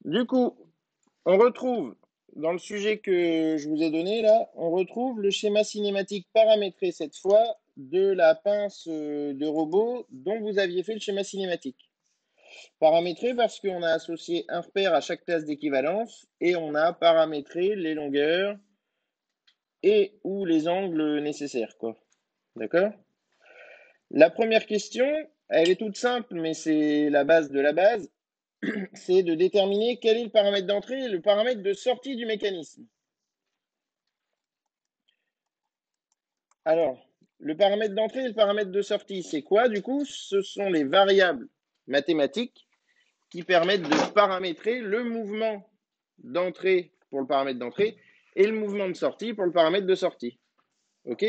Du coup, on retrouve, dans le sujet que je vous ai donné là, on retrouve le schéma cinématique paramétré cette fois de la pince de robot dont vous aviez fait le schéma cinématique. Paramétré parce qu'on a associé un repère à chaque classe d'équivalence et on a paramétré les longueurs et ou les angles nécessaires, quoi. D'accord? La première question, elle est toute simple, mais c'est la base de la base, c'est de déterminer quel est le paramètre d'entrée et le paramètre de sortie du mécanisme. Alors, le paramètre d'entrée et le paramètre de sortie, c'est quoi du coup? Ce sont les variables mathématiques qui permettent de paramétrer le mouvement d'entrée pour le paramètre d'entrée et le mouvement de sortie pour le paramètre de sortie. OK?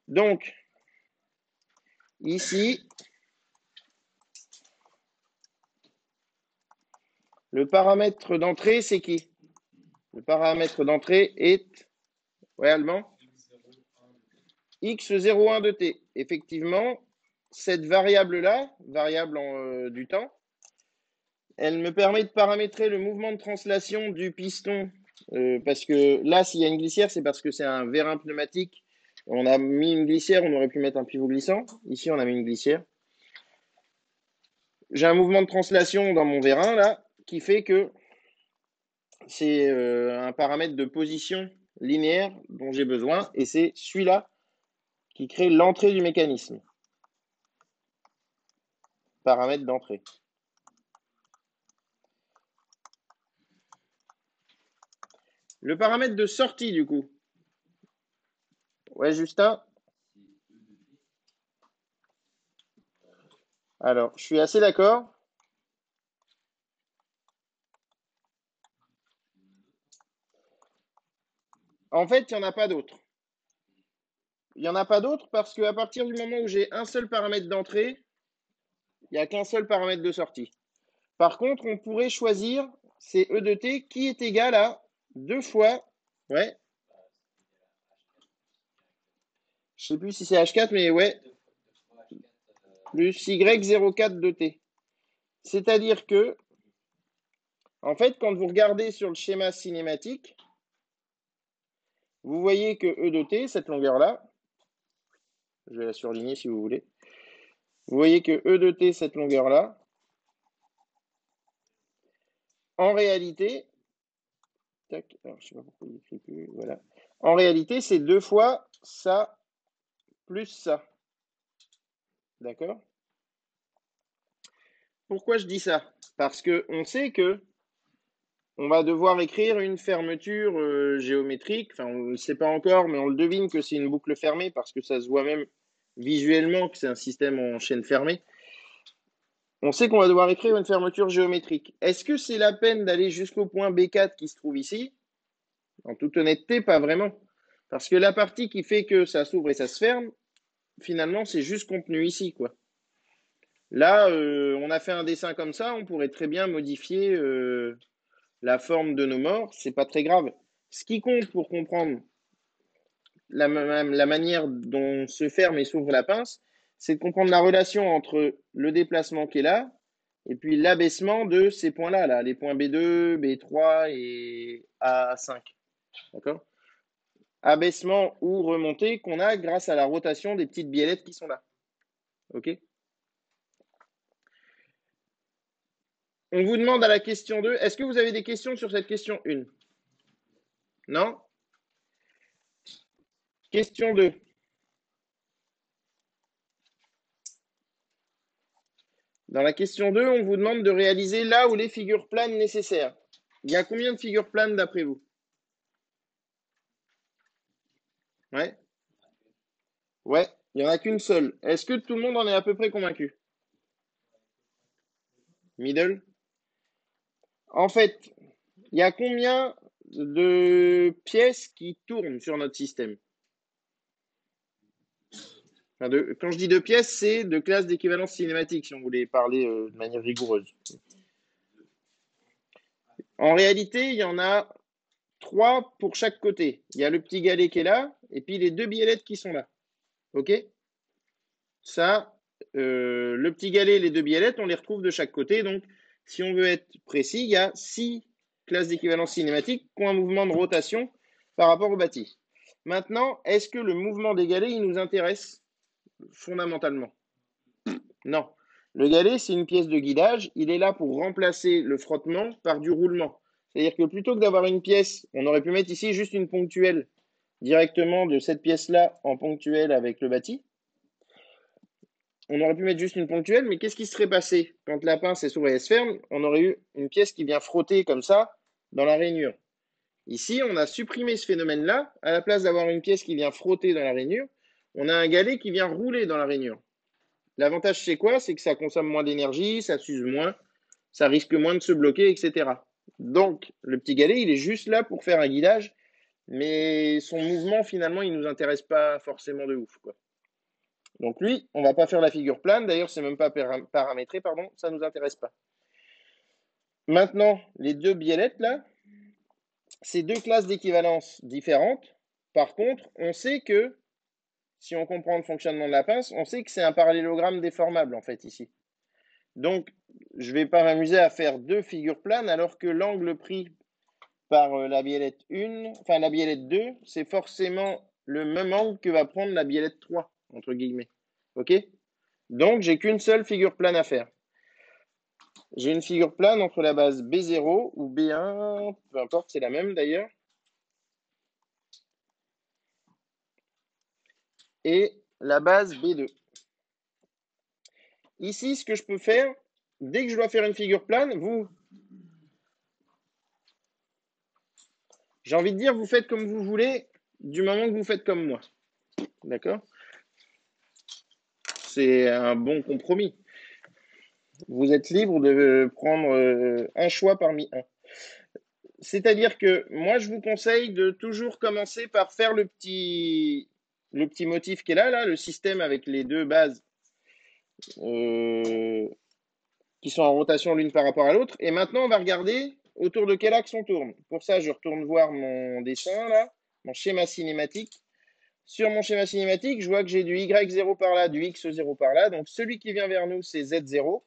Donc, ici, le paramètre d'entrée, c'est qui? Le paramètre d'entrée est, réellement, x01 de t. Effectivement, cette variable-là, variable du temps, elle me permet de paramétrer le mouvement de translation du piston, parce que là, s'il y a une glissière, c'est parce que c'est un vérin pneumatique. On a mis une glissière, on aurait pu mettre un pivot glissant. Ici, on a mis une glissière. J'ai un mouvement de translation dans mon vérin, là, qui fait que c'est un paramètre de position linéaire dont j'ai besoin, et c'est celui-là qui crée l'entrée du mécanisme. Paramètre d'entrée. Le paramètre de sortie, du coup. Ouais, Justin? Alors, je suis assez d'accord. En fait, il n'y en a pas d'autre. Il n'y en a pas d'autre parce qu'à partir du moment où j'ai un seul paramètre d'entrée, il n'y a qu'un seul paramètre de sortie. Par contre, on pourrait choisir, c'est E de t qui est égal à 2 fois, ouais, je ne sais plus si c'est H4, mais ouais, plus Y04 de t. C'est-à-dire que, en fait, quand vous regardez sur le schéma cinématique, vous voyez que E de t, cette longueur-là, je vais la surligner si vous voulez, vous voyez que E de t, cette longueur-là, en réalité, tac, alors je sais pas pourquoi il écrit plus, voilà. En réalité, c'est 2 fois ça plus ça. D'accord? Pourquoi je dis ça? Parce qu'on sait que on va devoir écrire une fermeture géométrique. Enfin, on ne le sait pas encore, mais on le devine que c'est une boucle fermée parce que ça se voit même visuellement que c'est un système en chaîne fermée. On sait qu'on va devoir écrire une fermeture géométrique. Est-ce que c'est la peine d'aller jusqu'au point B4 qui se trouve ici? En toute honnêteté, pas vraiment. Parce que la partie qui fait que ça s'ouvre et ça se ferme, finalement, c'est juste contenu ici, quoi. Là, on a fait un dessin comme ça, on pourrait très bien modifier la forme de nos morts, c'est pas très grave. Ce qui compte pour comprendre la manière dont se ferme et s'ouvre la pince, c'est de comprendre la relation entre le déplacement qui est là et puis l'abaissement de ces points-là, là, les points B2, B3 et A5. D'accord? Abaissement ou remontée qu'on a grâce à la rotation des petites biellettes qui sont là. OK? On vous demande à la question 2, est-ce que vous avez des questions sur cette question 1? Non? Question 2. Dans la question 2, on vous demande de réaliser là où les figures planes nécessaires. Il y a combien de figures planes d'après vous? Ouais? Ouais, il n'y en a qu'une seule. Est-ce que tout le monde en est à peu près convaincu? Middle? En fait, il y a combien de pièces qui tournent sur notre système? Enfin, quand je dis de pièces, c'est de classe d'équivalence cinématique, si on voulait parler de manière rigoureuse. En réalité, il y en a 3 pour chaque côté. Il y a le petit galet qui est là, et puis les 2 biellettes qui sont là. OK? Ça, le petit galet et les 2 biellettes, on les retrouve de chaque côté. Donc, Si on veut être précis, il y a 6 classes d'équivalence cinématique qui ont un mouvement de rotation par rapport au bâti. Maintenant, est-ce que le mouvement des galets, il nous intéresse fondamentalement? Non. Le galet, c'est une pièce de guidage. Il est là pour remplacer le frottement par du roulement. C'est-à-dire que plutôt que d'avoir une pièce, on aurait pu mettre ici juste une ponctuelle directement de cette pièce-là en ponctuelle avec le bâti. On aurait pu mettre juste une ponctuelle, mais qu'est-ce qui serait passé quand la pince s'ouvre et se ferme? On aurait eu une pièce qui vient frotter comme ça dans la rainure. Ici, on a supprimé ce phénomène-là. À la place d'avoir une pièce qui vient frotter dans la rainure, on a un galet qui vient rouler dans la rainure. L'avantage, c'est quoi? C'est que ça consomme moins d'énergie, ça s'use moins, ça risque moins de se bloquer, etc. Donc, le petit galet, il est juste là pour faire un guidage, mais son mouvement, finalement, il ne nous intéresse pas forcément de ouf, quoi. Donc lui, on ne va pas faire la figure plane. D'ailleurs, c'est même pas paramétré, pardon, ça ne nous intéresse pas. Maintenant, les deux biellettes, là, c'est deux classes d'équivalence différentes. Par contre, on sait que, si on comprend le fonctionnement de la pince, on sait que c'est un parallélogramme déformable, en fait, ici. Donc, je ne vais pas m'amuser à faire deux figures planes, alors que l'angle pris par la biellette 1, enfin la biellette 2, c'est forcément le même angle que va prendre la biellette 3, entre guillemets. OK? Donc, j'ai qu'une seule figure plane à faire. J'ai une figure plane entre la base B0 ou B1, peu importe, c'est la même d'ailleurs, et la base B2. Ici, ce que je peux faire, dès que je dois faire une figure plane, j'ai envie de dire, vous faites comme vous voulez, du moment que vous faites comme moi. D'accord? C'est un bon compromis. Vous êtes libre de prendre un choix parmi un. C'est-à-dire que moi, je vous conseille de toujours commencer par faire le petit motif qui est là, le système avec les deux bases qui sont en rotation l'une par rapport à l'autre. Et maintenant, on va regarder autour de quel axe on tourne. Pour ça, je retourne voir mon dessin, là, mon schéma cinématique. Sur mon schéma cinématique, je vois que j'ai du Y0 par là, du X0 par là. Donc, celui qui vient vers nous, c'est Z0.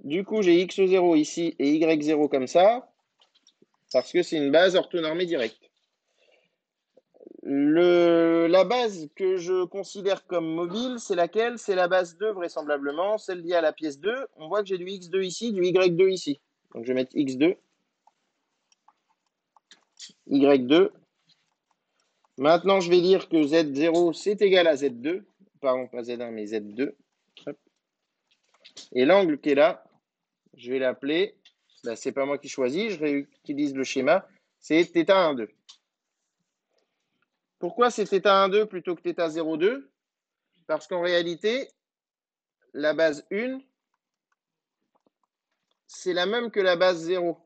Du coup, j'ai X0 ici et Y0 comme ça, parce que c'est une base orthonormée directe. La base que je considère comme mobile, c'est laquelle? C'est la base 2 vraisemblablement, celle liée à la pièce 2. On voit que j'ai du X2 ici, du Y2 ici. Donc je vais mettre X2, Y2. Maintenant, je vais dire que Z0, c'est égal à Z2. Pardon, pas Z1, mais Z2. Hop. Et l'angle qui est là, je vais l'appeler, ben, c'est pas moi qui choisis, je réutilise le schéma, c'est θ12. Pourquoi c'est θ12 plutôt que θ02? Parce qu'en réalité, la base 1, c'est la même que la base 0.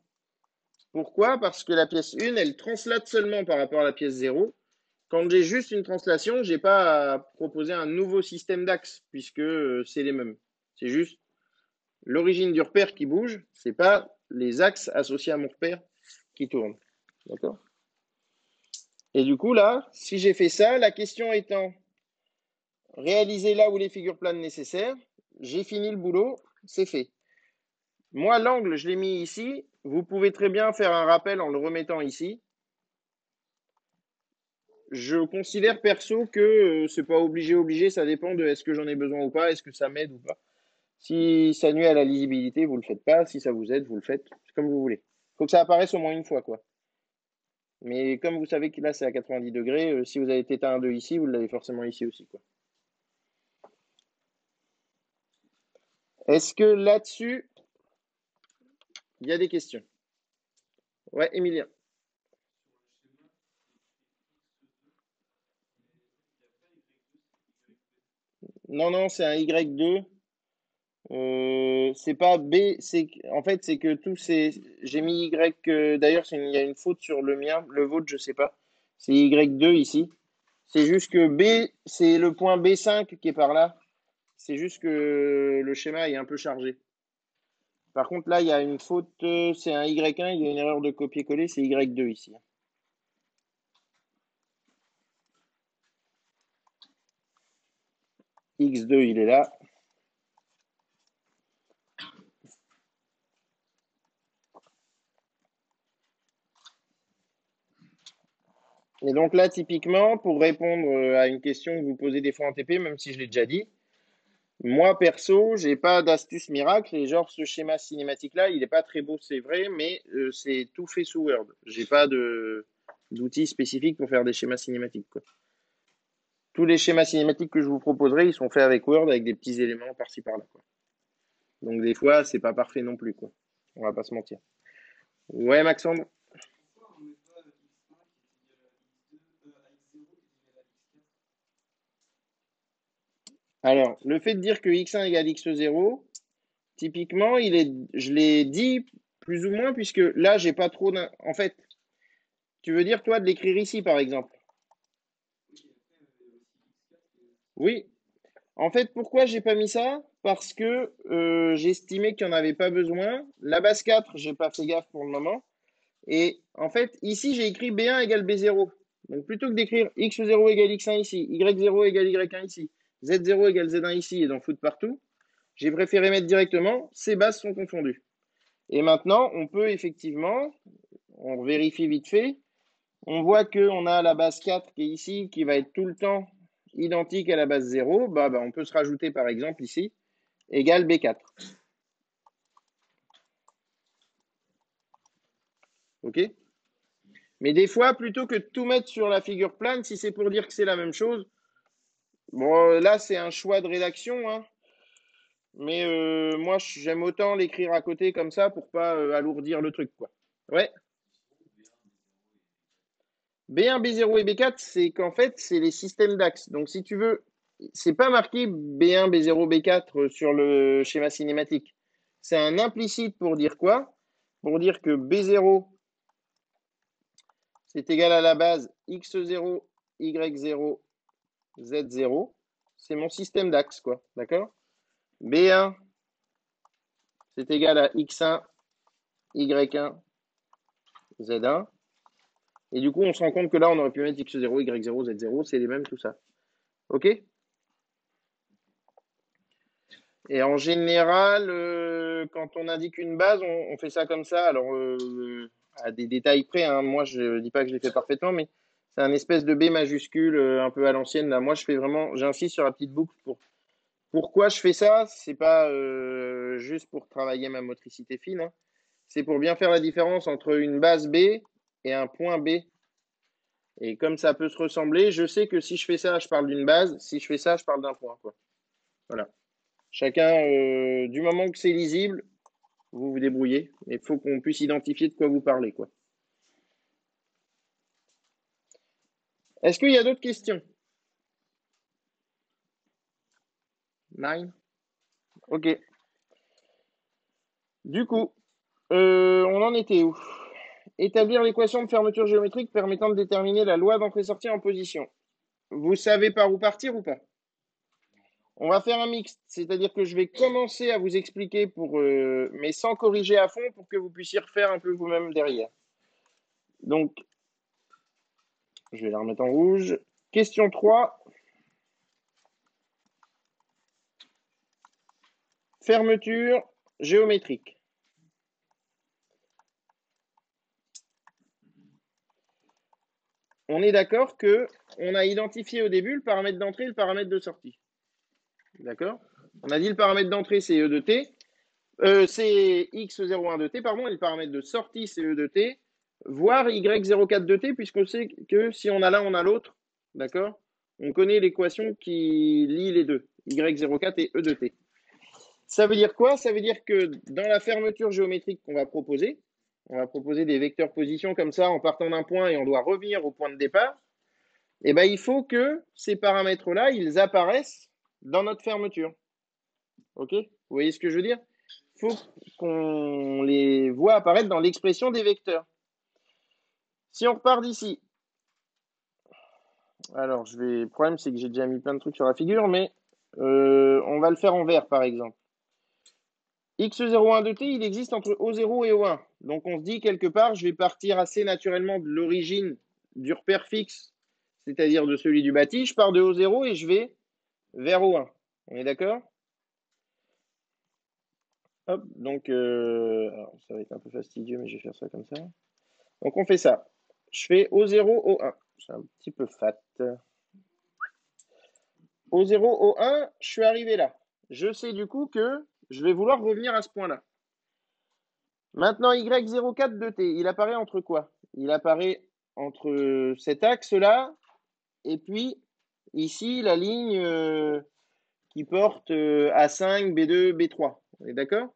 Pourquoi? Parce que la pièce 1, elle translate seulement par rapport à la pièce 0. Quand j'ai juste une translation, je n'ai pas à proposer un nouveau système d'axes, puisque c'est les mêmes. C'est juste l'origine du repère qui bouge, ce n'est pas les axes associés à mon repère qui tournent. D'accord? Et du coup, là, si j'ai fait ça, la question étant réaliser là où les figures planes nécessaires, j'ai fini le boulot, c'est fait. Moi, l'angle, je l'ai mis ici. Vous pouvez très bien faire un rappel en le remettant ici. Je considère perso que c'est pas obligé, ça dépend de est-ce que j'en ai besoin ou pas, est-ce que ça m'aide ou pas. Si ça nuit à la lisibilité, vous le faites pas. Si ça vous aide, vous le faites. C'est comme vous voulez. Faut que ça apparaisse au moins une fois, quoi. Mais comme vous savez que là, c'est à 90 degrés, si vous avez θ12 ici, vous l'avez forcément ici aussi, quoi. Est-ce que là-dessus, il y a des questions? Ouais, Emilien. Non, non, c'est un Y2. C'est pas B, en fait c'est que tous ces j'ai mis Y d'ailleurs il y a une faute sur le mien, le vôtre je sais pas. C'est Y2 ici. C'est juste que B c'est le point B5 qui est par là. C'est juste que le schéma est un peu chargé. Par contre là il y a une faute, c'est un Y1, il y a une erreur de copier-coller, c'est Y2 ici. X2 il est là. Et donc là, typiquement, pour répondre à une question que vous posez des fois en TP, même si je l'ai déjà dit, moi, perso, j'ai pas d'astuce miracle et genre ce schéma cinématique-là, il est pas très beau, c'est vrai, mais c'est tout fait sous Word. J'ai pas d'outils spécifiques pour faire des schémas cinématiques, quoi. Tous les schémas cinématiques que je vous proposerai, ils sont faits avec Word, avec des petits éléments par-ci par-là, quoi. Donc des fois, c'est pas parfait non plus, quoi. On va pas se mentir. Ouais, Maxandre. Alors, le fait de dire que x1 égale x0, typiquement, je l'ai dit plus ou moins, puisque là, j'ai pas trop En fait, tu veux dire, toi, de l'écrire ici, par exemple? Oui. En fait, pourquoi j'ai pas mis ça? Parce que j'estimais qu'il n'y en avait pas besoin. La base 4, j'ai pas fait gaffe pour le moment. Et en fait, ici, j'ai écrit B1 égale B0. Donc, plutôt que d'écrire x0 égale x1 ici, y0 égale y1 ici, z0 égale z1 ici et d'en foutre partout, j'ai préféré mettre directement ces bases sont confondues. Et maintenant, on peut effectivement, on vérifie vite fait, on voit qu'on a la base 4 qui est ici, qui va être tout le temps identique à la base 0. On peut se rajouter par exemple ici, égale B4. OK? Mais des fois, plutôt que de tout mettre sur la figure plane, si c'est pour dire que c'est la même chose, bon, là, c'est un choix de rédaction, hein, mais moi, j'aime autant l'écrire à côté comme ça pour pas alourdir le truc, quoi. Ouais. B1, B0 et B4, c'est qu'en fait, c'est les systèmes d'axes. Donc, si tu veux, c'est pas marqué B1, B0, B4 sur le schéma cinématique. C'est un implicite pour dire quoi? Pour dire que B0, c'est égal à la base X0, Y0, Z0. C'est mon système d'axes, quoi. D'accord? B1, c'est égal à X1, Y1, Z1. Et du coup, on se rend compte que là, on aurait pu mettre X0, Y0, Z0. C'est les mêmes, tout ça. OK? Et en général, quand on indique une base, on fait ça comme ça. Alors, à des détails près, hein. Moi, je ne dis pas que je l'ai fait parfaitement, mais c'est un espèce de B majuscule un peu à l'ancienne. Là, moi, je fais vraiment, j'insiste sur la petite boucle. Pourquoi je fais ça? C'est pas juste pour travailler ma motricité fine, hein. C'est pour bien faire la différence entre une base B et un point B. Et comme ça peut se ressembler, je sais que si je fais ça, je parle d'une base. Si je fais ça, je parle d'un point, quoi. Voilà. Chacun, du moment que c'est lisible, vous vous débrouillez. Il faut qu'on puisse identifier de quoi vous parlez, quoi. Est-ce qu'il y a d'autres questions? Nine? Ok. Du coup, on en était où? Établir l'équation de fermeture géométrique permettant de déterminer la loi d'entrée-sortie en position. Vous savez par où partir ou pas? On va faire un mixte, c'est-à-dire que je vais commencer à vous expliquer mais sans corriger à fond pour que vous puissiez refaire un peu vous-même derrière. Donc, je vais la remettre en rouge. Question 3. Fermeture géométrique. On est d'accord que on a identifié au début le paramètre d'entrée et le paramètre de sortie. D'accord? On a dit le paramètre d'entrée, c'est E de t. C'est x01 de t, pardon, et le paramètre de sortie, c'est E de t, voire y04 de t, puisqu'on sait que si on a l'un, on a l'autre. D'accord? On connaît l'équation qui lie les deux, y04 et E de t. Ça veut dire quoi? Ça veut dire que dans la fermeture géométrique qu'on va proposer, on va proposer des vecteurs position comme ça en partant d'un point et on doit revenir au point de départ. Eh ben, il faut que ces paramètres-là, ils apparaissent dans notre fermeture. OK? Vous voyez ce que je veux dire? Il faut qu'on les voit apparaître dans l'expression des vecteurs. Si on repart d'ici, alors le problème c'est que j'ai déjà mis plein de trucs sur la figure, mais on va le faire en vert par exemple. X01 de t, il existe entre O0 et O1. Donc on se dit quelque part, je vais partir assez naturellement de l'origine du repère fixe, c'est-à-dire de celui du bâti. Je pars de O0 et je vais vers O1. On est d'accord? Hop, donc alors, ça va être un peu fastidieux, mais je vais faire ça comme ça. Donc on fait ça. Je fais O0, O1. C'est un petit peu fat. Au 0, au 1, je suis arrivé là. Je sais du coup que je vais vouloir revenir à ce point-là. Maintenant, Y04 de t, il apparaît entre quoi? Il apparaît entre cet axe-là et puis ici la ligne qui porte A5, B2, B3. On est d'accord?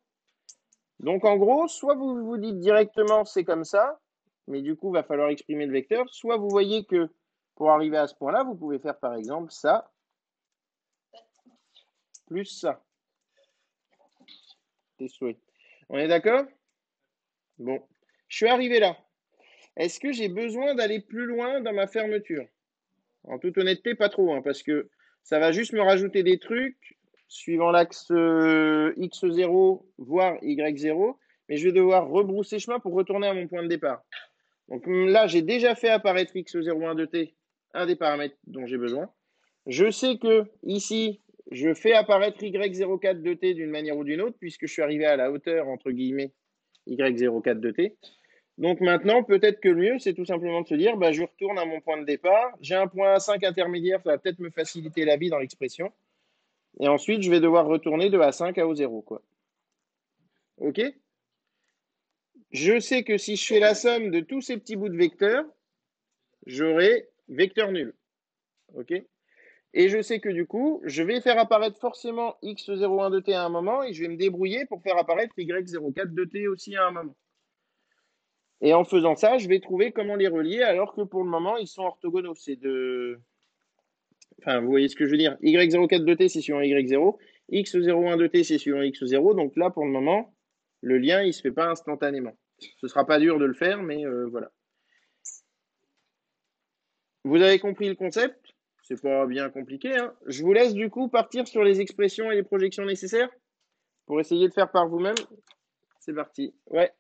Donc en gros, soit vous vous dites directement c'est comme ça, mais du coup, il va falloir exprimer le vecteur, soit vous voyez que pour arriver à ce point-là, vous pouvez faire par exemple ça plus ça. Tes souhaits. On est d'accord? Bon, je suis arrivé là. Est-ce que j'ai besoin d'aller plus loin dans ma fermeture? En toute honnêteté, pas trop, hein, parce que ça va juste me rajouter des trucs suivant l'axe X0, voire Y0, mais je vais devoir rebrousser chemin pour retourner à mon point de départ. Donc là, j'ai déjà fait apparaître X01 de t, un des paramètres dont j'ai besoin. Je sais que ici, je fais apparaître Y04 de t d'une manière ou d'une autre, puisque je suis arrivé à la hauteur, entre guillemets, Y04 de t. Donc maintenant, peut-être que le mieux, c'est tout simplement de se dire, bah, je retourne à mon point de départ. J'ai un point A5 intermédiaire, ça va peut-être me faciliter la vie dans l'expression. Et ensuite, je vais devoir retourner de A5 à O0, quoi. OK? Je sais que si je fais la somme de tous ces petits bouts de vecteurs, j'aurai vecteur nul. OK? Et je sais que du coup, je vais faire apparaître forcément X01 de t à un moment et je vais me débrouiller pour faire apparaître Y04 de t aussi à un moment. Et en faisant ça, je vais trouver comment les relier alors que pour le moment, ils sont orthogonaux. C'est de... Enfin, vous voyez ce que je veux dire. Y04 de t, c'est suivant Y0. X01 de t, c'est suivant X0. Donc là, pour le moment, le lien, il ne se fait pas instantanément. Ce ne sera pas dur de le faire, mais voilà. Vous avez compris le concept? C'est pas bien compliqué, hein. Je vous laisse du coup partir sur les expressions et les projections nécessaires pour essayer de faire par vous-même. C'est parti. Ouais.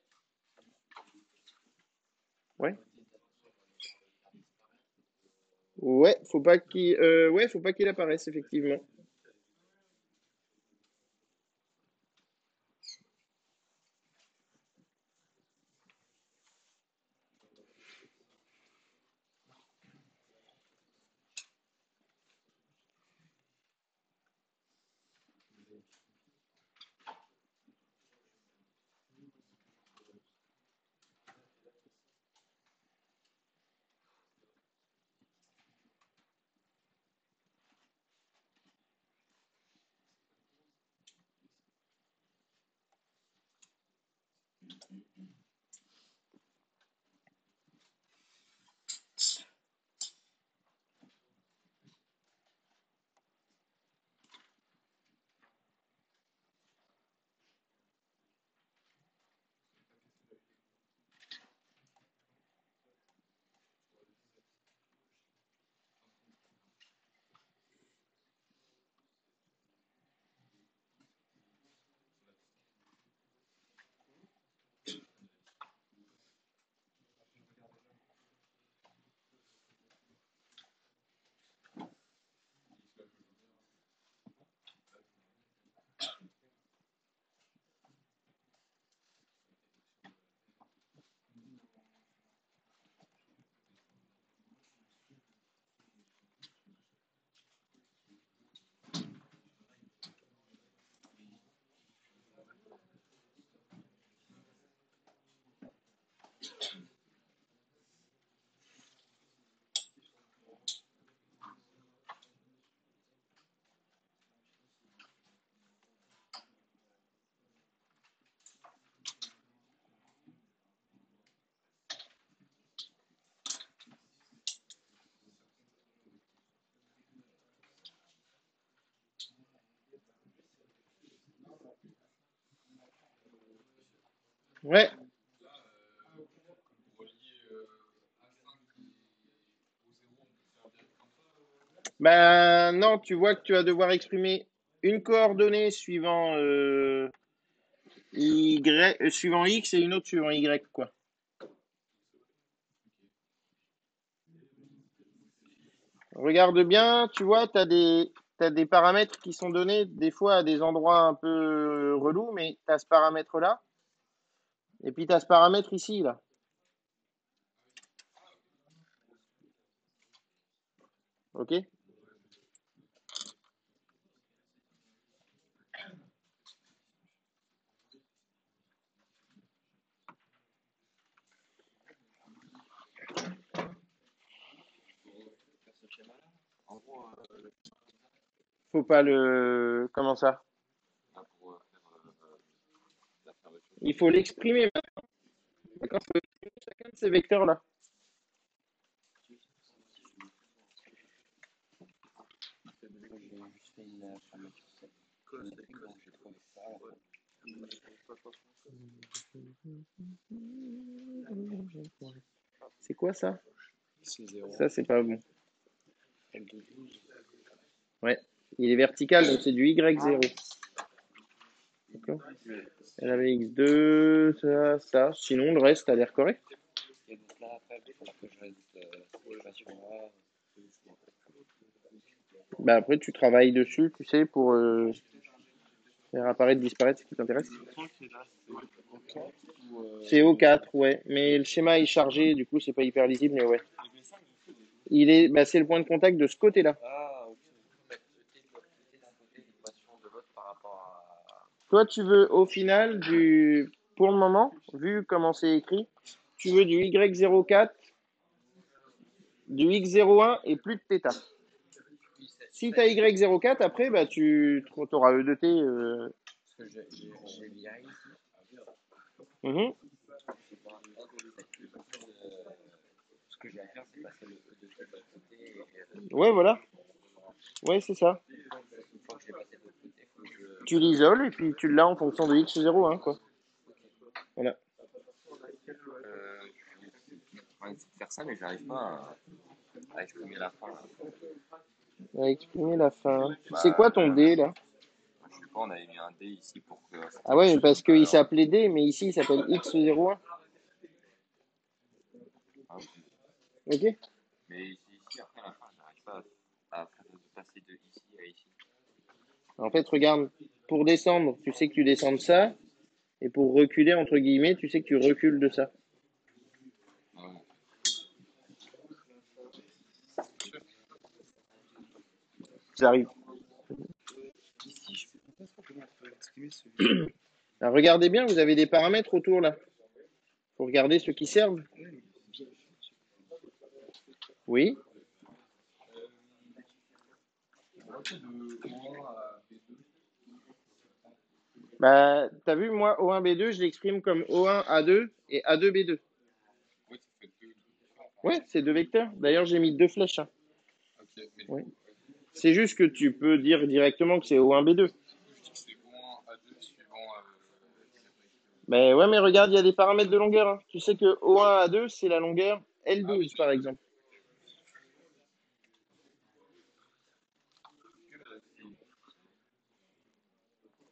Ouais. Ouais, faut pas qu'il apparaisse, effectivement. Ouais. Ben non, tu vois que tu vas devoir exprimer une coordonnée suivant suivant X et une autre suivant Y, quoi. Regarde bien, tu vois, t'as des paramètres qui sont donnés des fois à des endroits un peu relous, mais tu as ce paramètre-là, et puis tu as ce paramètre ici, là. Ok? Faut pas le... Comment ça? Il faut l'exprimer. D'accord? Faut exprimer chacun de ces vecteurs-là. C'est quoi ça? Ça, c'est pas bon. Ouais. Il est vertical, donc c'est du Y0. D'accord? Elle avait X2, ça. Sinon, le reste a l'air correct. Bah après, tu travailles dessus, tu sais, pour faire apparaître, disparaître ce qui t'intéresse. C'est O4, ouais. Mais le schéma est chargé, du coup, c'est pas hyper lisible, mais ouais. Bah, c'est le point de contact de ce côté-là. Toi, tu veux au final pour le moment, vu comment c'est écrit, tu veux du Y04, du X01 et plus de θ. Si tu as Y04, après, bah, tu auras E de T. Mhm. Ouais, voilà. Ouais, c'est ça. Tu l'isoles et puis tu l'as en fonction de X01, quoi. Voilà. Faire ça, mais j'arrive pas à exprimer la fin. À exprimer la fin. C'est quoi ton D, là? Je sais pas, on avait mis un D ici pour que. Ah ouais, parce qu'il s'appelait D, mais ici, il s'appelle X01. Ok? Mais ici, après la fin, j'arrive pas à passer de ici à ici. En fait, regarde, pour descendre, tu sais que tu descends de ça, et pour reculer, entre guillemets, tu sais que tu recules de ça. J'arrive. Alors, regardez bien, vous avez des paramètres autour là. Faut regarder ceux qui servent. Oui. Bah, t'as vu, moi, O1B2, je l'exprime comme O1A2 et A2B2. Ouais, c'est deux vecteurs. D'ailleurs, j'ai mis deux flèches. Hein. Ouais. C'est juste que tu peux dire directement que c'est O1B2. Mais ouais, mais regarde, il y a des paramètres de longueur. Hein. Tu sais que O1A2, c'est la longueur L12, par exemple.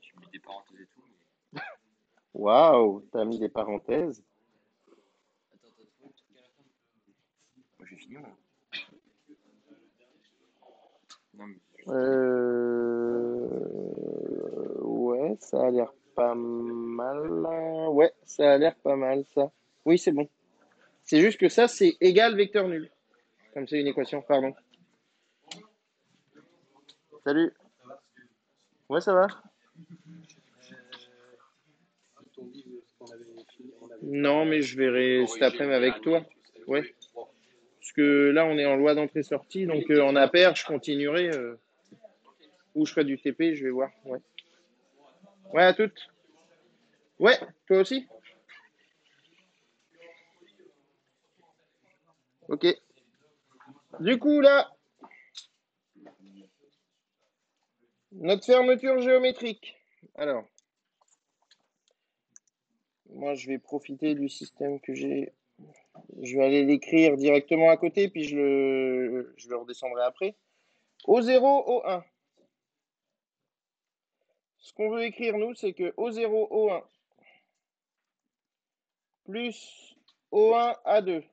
J'ai mis des parenthèses et tout. Mais... Waouh, t'as mis des parenthèses. Moi, j'ai fini, moi. Non, mais... Ouais, ça a l'air pas mal. Ouais, ça a l'air pas mal, ça. Oui, c'est bon. C'est juste que ça, c'est égal vecteur nul. Comme c'est une équation, pardon. Salut. Ouais, ça va? Non, mais je verrai cet après-midi avec toi. Ouais. Parce que là, on est en loi d'entrée-sortie, donc en APR, je continuerai. Ou je ferai du TP, je vais voir. Ouais. Ouais, à toutes. Ouais, toi aussi? Ok. Du coup, là, notre fermeture géométrique. Alors, moi, je vais profiter du système que j'ai. Je vais aller l'écrire directement à côté, puis je le redescendrai après. O0, O1. Ce qu'on veut écrire, nous, c'est que O0, O1 plus O1, A2.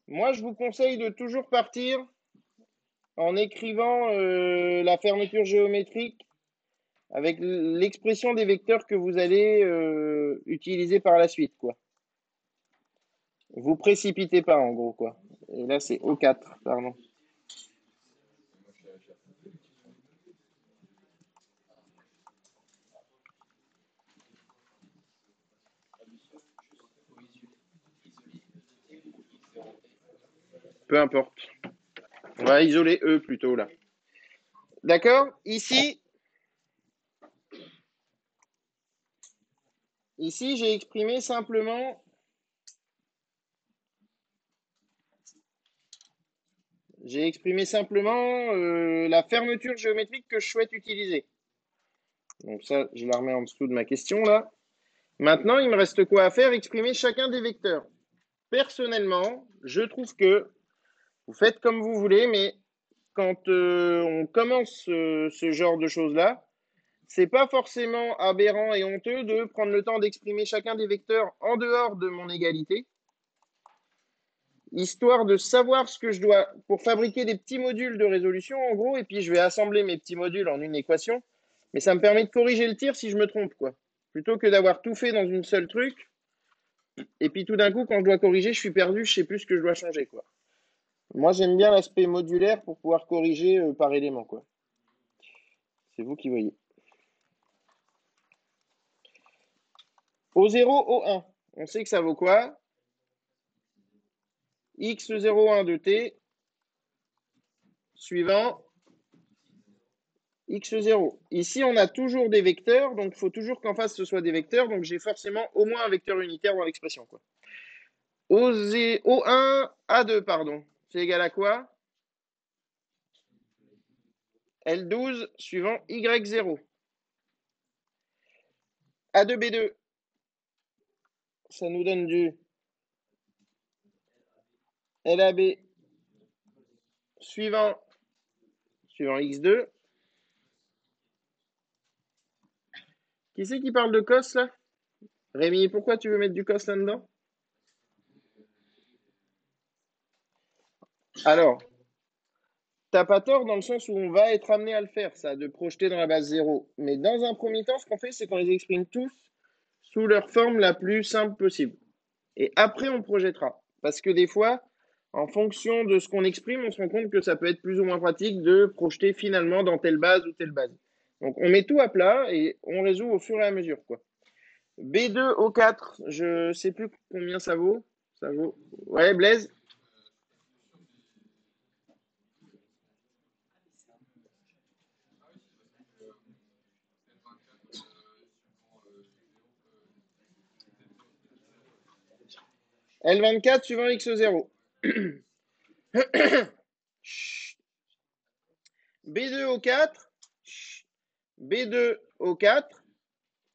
Moi, je vous conseille de toujours partir en écrivant la fermeture géométrique avec l'expression des vecteurs que vous allez utiliser par la suite, quoi. Vous précipitez pas, en gros, quoi. Et là, c'est O4, pardon. Peu importe. On va isoler E plutôt là. D'accord? Ici, j'ai exprimé simplement la fermeture géométrique que je souhaite utiliser. Donc ça, je la remets en dessous de ma question là. Maintenant, il me reste quoi à faire? Exprimer chacun des vecteurs. Personnellement, je trouve que vous faites comme vous voulez, mais quand on commence ce genre de choses-là, c'est pas forcément aberrant et honteux de prendre le temps d'exprimer chacun des vecteurs en dehors de mon égalité, histoire de savoir ce que je dois pour fabriquer des petits modules de résolution en gros, et puis je vais assembler mes petits modules en une équation, mais ça me permet de corriger le tir si je me trompe, quoi. Plutôt que d'avoir tout fait dans une seule truc, et puis tout d'un coup, quand je dois corriger, je suis perdu, je sais plus ce que je dois changer, quoi. Moi, j'aime bien l'aspect modulaire pour pouvoir corriger par élément, quoi. C'est vous qui voyez. Au 0, au 1, on sait que ça vaut quoi? X01 de t, suivant x0. Ici, on a toujours des vecteurs, donc il faut toujours qu'en face, ce soit des vecteurs. Donc, j'ai forcément au moins un vecteur unitaire dans l'expression, quoi. O1, A2, pardon. C'est égal à quoi? L12 suivant Y0. A2, B2. Ça nous donne du LAB suivant X2. Qui c'est qui parle de cos, là? Rémi, pourquoi tu veux mettre du cos là-dedans? Alors, t'as pas tort dans le sens où on va être amené à le faire, ça, de projeter dans la base 0. Mais dans un premier temps, ce qu'on fait, c'est qu'on les exprime tous sous leur forme la plus simple possible. Et après, on projettera. Parce que des fois, en fonction de ce qu'on exprime, on se rend compte que ça peut être plus ou moins pratique de projeter finalement dans telle base ou telle base. Donc, on met tout à plat et on résout au fur et à mesure, quoi. B2 au 4, je sais plus combien ça vaut. Ça vaut. Ouais, Blaise. L24 suivant X0. B2 au 4. B2 au 4.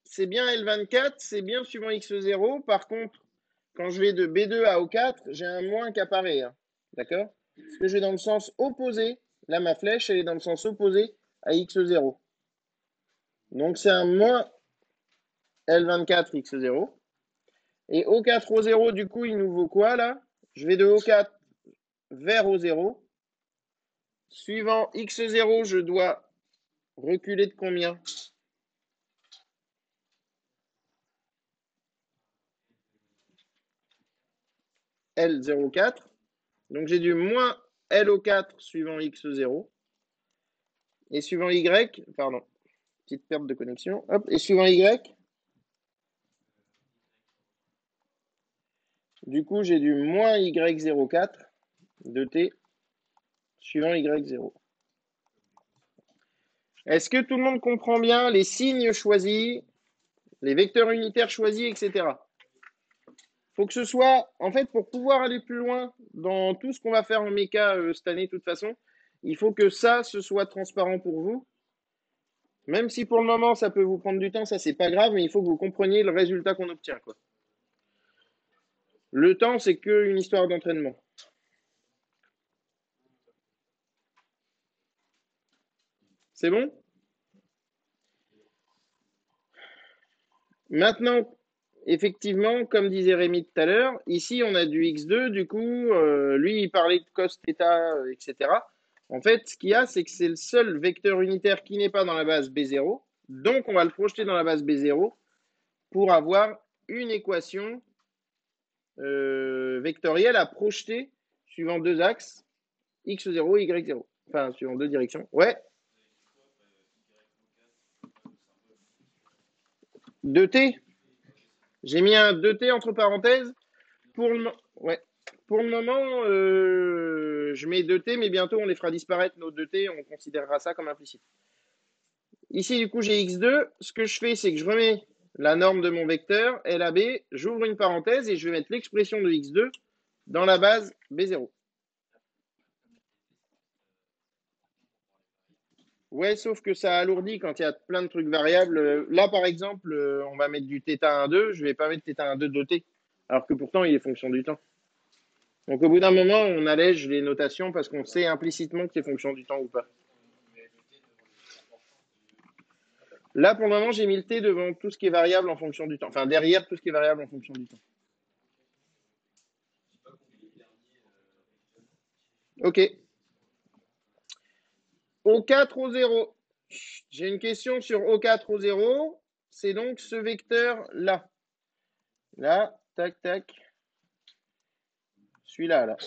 C'est bien L24, c'est bien suivant X0. Par contre, quand je vais de B2 à O4, j'ai un moins qui apparaît. Hein. D'accord? Parce que je vais dans le sens opposé. Là, ma flèche, elle est dans le sens opposé à X0. Donc, c'est un moins L24 X0. Et O4 O0, du coup, il nous vaut quoi, là? Je vais de O4 vers O0. Suivant X0, je dois reculer de combien? L04. Donc, j'ai du moins LO4 suivant X0. Et suivant Y, pardon, petite perte de connexion. Hop, et suivant Y, du coup, j'ai du moins Y04 de T suivant Y0. Est-ce que tout le monde comprend bien les signes choisis, les vecteurs unitaires choisis, etc. Faut que ce soit, en fait, pour pouvoir aller plus loin dans tout ce qu'on va faire en méca cette année, de toute façon, il faut que ça, ce soit transparent pour vous. Même si pour le moment, ça peut vous prendre du temps, ça, c'est pas grave, mais il faut que vous compreniez le résultat qu'on obtient, quoi. Le temps, c'est qu'une histoire d'entraînement. C'est bon? Maintenant, effectivement, comme disait Rémi tout à l'heure, ici, on a du x2, du coup, lui, il parlait de cos θ, etc. En fait, ce qu'il y a, c'est que c'est le seul vecteur unitaire qui n'est pas dans la base B0. Donc, on va le projeter dans la base B0 pour avoir une équation vectorielle à projeter suivant deux axes, x0 et y0. Enfin, suivant deux directions. Ouais. 2t. J'ai mis un 2t entre parenthèses pour le... Ouais. Pour le moment, je mets 2t, mais bientôt on les fera disparaître, nos 2t, on considérera ça comme implicite. Ici, du coup, j'ai x2. Ce que je fais, c'est que je remets la norme de mon vecteur, LAB, j'ouvre une parenthèse et je vais mettre l'expression de x2 dans la base B0. Ouais, sauf que ça alourdit quand il y a plein de trucs variables. Là, par exemple, on va mettre du θ 2. Je vais pas mettre θ 2 de t, alors que pourtant, il est fonction du temps. Donc, au bout d'un moment, on allège les notations parce qu'on sait implicitement que c'est fonction du temps ou pas. Là, pour le moment, j'ai mis le t devant tout ce qui est variable en fonction du temps. Enfin, derrière tout ce qui est variable en fonction du temps. OK. O4 au 0. J'ai une question sur O4 au 0. C'est donc ce vecteur-là. Là, tac, tac. Celui-là, là.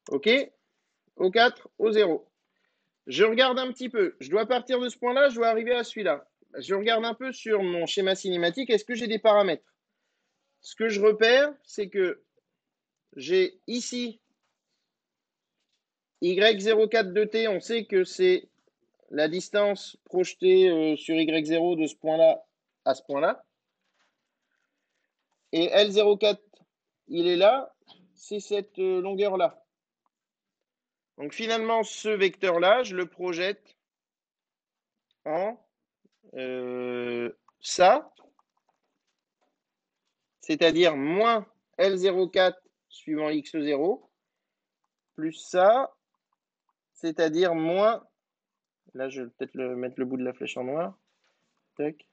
OK. O4 au 0. Je regarde un petit peu. Je dois partir de ce point-là, je dois arriver à celui-là. Je regarde un peu sur mon schéma cinématique. Est-ce que j'ai des paramètres? Ce que je repère, c'est que j'ai ici y04 de t. On sait que c'est la distance projetée sur y0 de ce point-là à ce point-là. Et L04, il est là, c'est cette longueur-là. Donc finalement, ce vecteur-là, je le projette en ça, c'est-à-dire moins L04 suivant x0, plus ça, c'est-à-dire moins, là je vais peut-être mettre le bout de la flèche en noir, tac.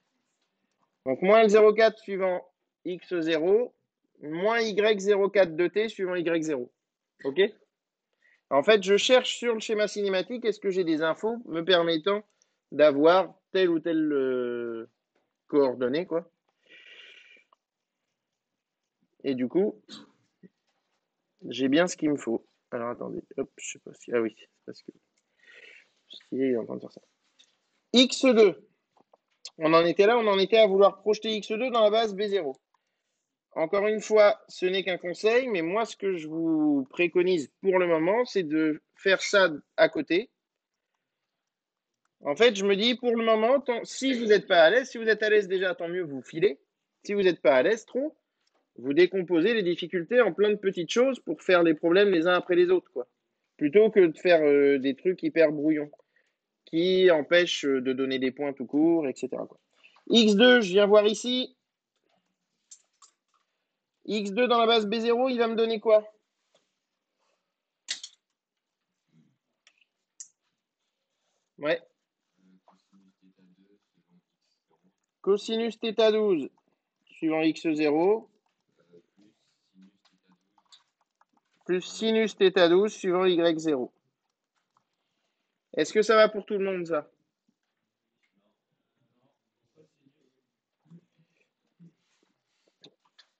Donc moins L04 suivant x0, moins y04 de t suivant y0. OK? En fait, je cherche sur le schéma cinématique, est-ce que j'ai des infos me permettant d'avoir telle ou telle coordonnée, quoi. Et du coup, j'ai bien ce qu'il me faut. Alors attendez, hop, je sais pas si. Ah oui, c'est parce que. Il est en train de faire ça. X2. On en était là, on en était à vouloir projeter X2 dans la base B0. Encore une fois, ce n'est qu'un conseil, mais moi, ce que je vous préconise pour le moment, c'est de faire ça à côté. En fait, je me dis, pour le moment, si vous n'êtes pas à l'aise, si vous êtes à l'aise déjà, tant mieux, vous filez. Si vous n'êtes pas à l'aise trop, vous décomposez les difficultés en plein de petites choses pour faire les problèmes les uns après les autres, quoi. Plutôt que de faire des trucs hyper brouillons qui empêchent de donner des points tout court, etc., quoi. X2, je viens voir ici. X2 dans la base B0, il va me donner quoi? Ouais. Cosinus θ12 suivant x0 plus sinus θ12 suivant y0. Est-ce que ça va pour tout le monde, ça?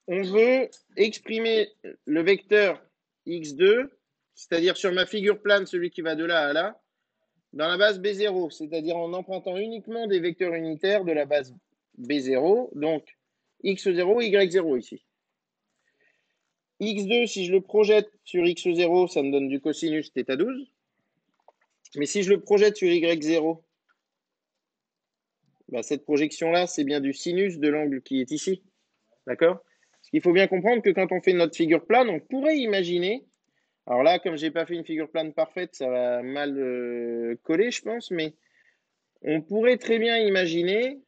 On veut exprimer le vecteur x2, c'est-à-dire sur ma figure plane, celui qui va de là à là, dans la base B0, c'est-à-dire en empruntant uniquement des vecteurs unitaires de la base B0, donc x0, y0 ici. x2, si je le projette sur x0, ça me donne du cosinus θ12. Mais si je le projette sur y0, bah, cette projection-là, c'est bien du sinus de l'angle qui est ici. D'accord? Parce qu'il faut bien comprendre que quand on fait notre figure plane, on pourrait imaginer. Alors là, comme j'ai pas fait une figure plane parfaite, ça va mal coller, je pense, mais on pourrait très bien imaginer,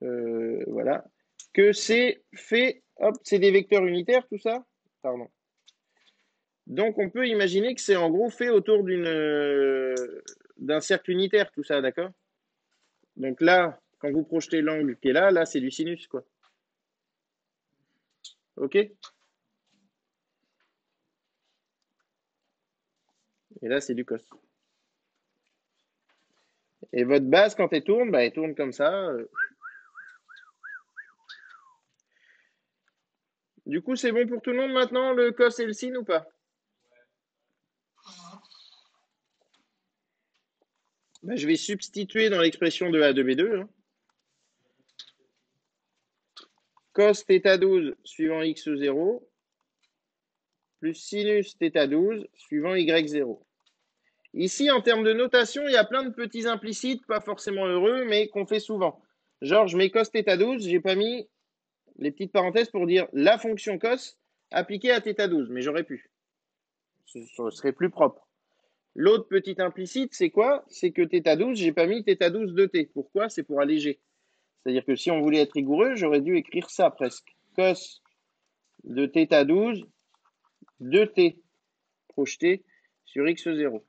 voilà, que c'est fait, hop, c'est des vecteurs unitaires, tout ça. Pardon. Donc on peut imaginer que c'est en gros fait autour d'un cercle unitaire, tout ça, d'accord? Donc là, quand vous projetez l'angle qui est là, là c'est du sinus, quoi. OK? Et là, c'est du cos. Et votre base, quand elle tourne, bah, elle tourne comme ça. Du coup, c'est bon pour tout le monde maintenant, le cos et le sin ou pas? Bah, je vais substituer dans l'expression de A2B2. Hein. cos θ12 suivant x0 plus sinus θ12 suivant y0. Ici, en termes de notation, il y a plein de petits implicites, pas forcément heureux, mais qu'on fait souvent. Genre, je mets cos θ12, j'ai pas mis les petites parenthèses pour dire la fonction cos appliquée à θ12, mais j'aurais pu. Ce serait plus propre. L'autre petit implicite, c'est quoi? C'est que θ12, j'ai pas mis θ12 de t. Pourquoi? C'est pour alléger. C'est-à-dire que si on voulait être rigoureux, j'aurais dû écrire ça presque. Cos de θ12 de t projeté sur x0.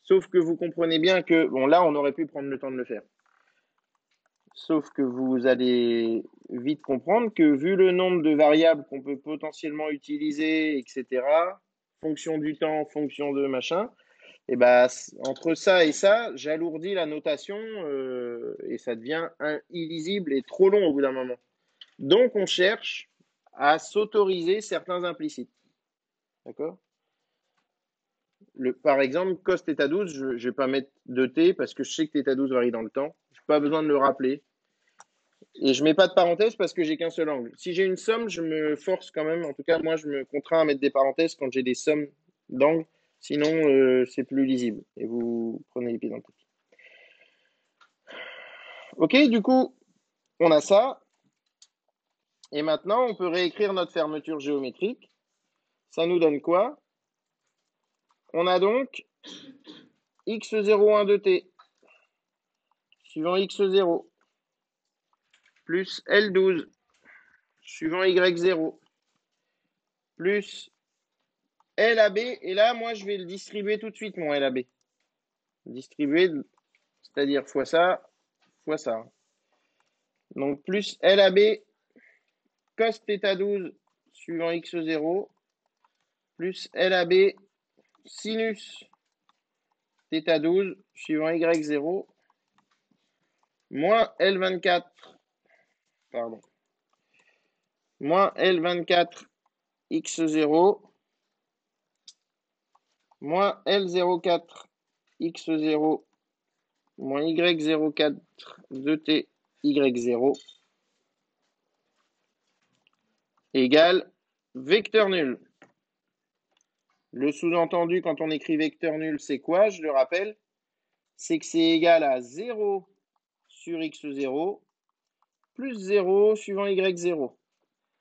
Sauf que vous comprenez bien que, bon là, on aurait pu prendre le temps de le faire. Sauf que vous allez vite comprendre que vu le nombre de variables qu'on peut potentiellement utiliser, etc., fonction du temps, fonction de machin, et ben, entre ça et ça, j'alourdis la notation et ça devient illisible et trop long au bout d'un moment. Donc, on cherche à s'autoriser certains implicites. D'accord? Par exemple, cos θ12, je ne vais pas mettre de t parce que je sais que θ12 varie dans le temps. Je n'ai pas besoin de le rappeler. Et je ne mets pas de parenthèse parce que j'ai qu'un seul angle. Si j'ai une somme, je me force quand même. En tout cas, moi, je me contrains à mettre des parenthèses quand j'ai des sommes d'angles. Sinon, c'est plus lisible. Et vous prenez les pieds dans le tapis. Ok, du coup, on a ça. Et maintenant, on peut réécrire notre fermeture géométrique. Ça nous donne quoi? On a donc x01 de t suivant x0 plus L12 suivant y0 plus LAB. Et là, moi, je vais le distribuer tout de suite, mon LAB. Distribuer, c'est-à-dire fois ça, fois ça. Donc, plus LAB cos θ12 suivant x0 plus LAB sinus θ12 suivant y0 moins L24, pardon, moins L24 x0 moins L04 x0 moins y04 2t y0 égale vecteur nul. Le sous-entendu quand on écrit vecteur nul, c'est quoi? Je le rappelle, c'est que c'est égal à 0 sur x0 plus 0 suivant y0.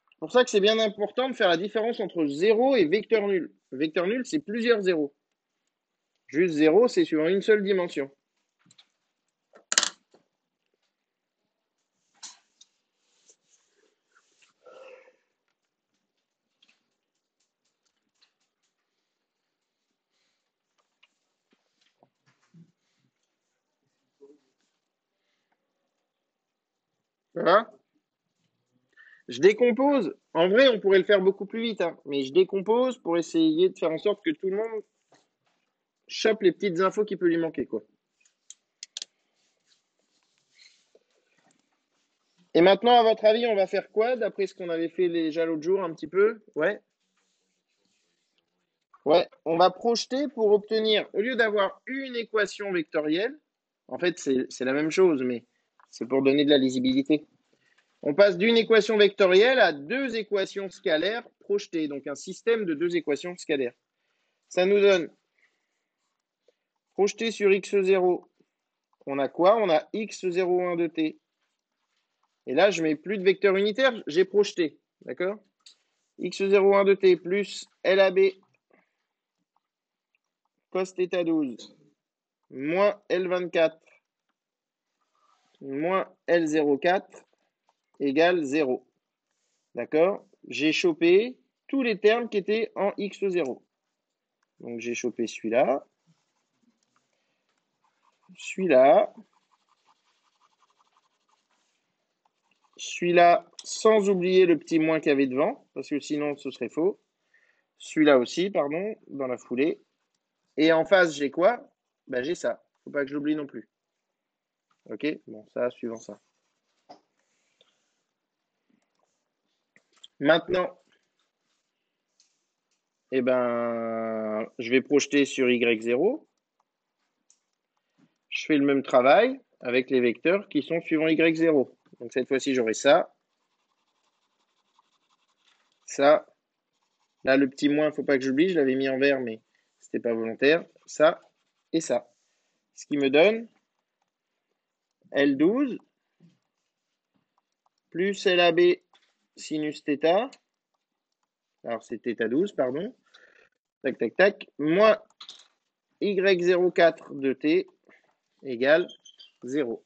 C'est pour ça que c'est bien important de faire la différence entre 0 et vecteur nul. Vecteur nul, c'est plusieurs zéros. Juste 0, c'est suivant une seule dimension. Voilà. Je décompose. En vrai, on pourrait le faire beaucoup plus vite, hein, mais je décompose pour essayer de faire en sorte que tout le monde chope les petites infos qui peuvent lui manquer, quoi. Et maintenant, à votre avis, on va faire quoi d'après ce qu'on avait fait déjà l'autre jour un petit peu? Ouais. Ouais, on va projeter pour obtenir, au lieu d'avoir une équation vectorielle, en fait, c'est la même chose, mais c'est pour donner de la lisibilité. On passe d'une équation vectorielle à deux équations scalaires projetées, donc un système de deux équations scalaires. Ça nous donne, projeté sur x0, on a quoi? On a x01 de t. Et là, je mets plus de vecteur unitaire, j'ai projeté, d'accord? x01 de t plus LAB cos θ12 moins L24 moins L04 égale 0. D'accord? J'ai chopé tous les termes qui étaient en x0. Donc j'ai chopé celui-là, celui-là, celui-là sans oublier le petit moins qu'il y avait devant, parce que sinon ce serait faux. Celui-là aussi, pardon, dans la foulée. Et en face, j'ai quoi? Ben, j'ai ça. Faut pas que je l'oublie non plus. Ok? Bon, ça, suivant ça. Maintenant, eh ben, je vais projeter sur y0. Je fais le même travail avec les vecteurs qui sont suivant y0. Donc cette fois-ci, j'aurai ça. ça. Là, le petit moins, il ne faut pas que j'oublie, je l'avais mis en vert, mais ce n'était pas volontaire. Ça et ça. Ce qui me donne L12 plus LAB sinus θ. Alors, c'est θ12, pardon. Tac, tac, tac. Moins Y04 de T égale 0.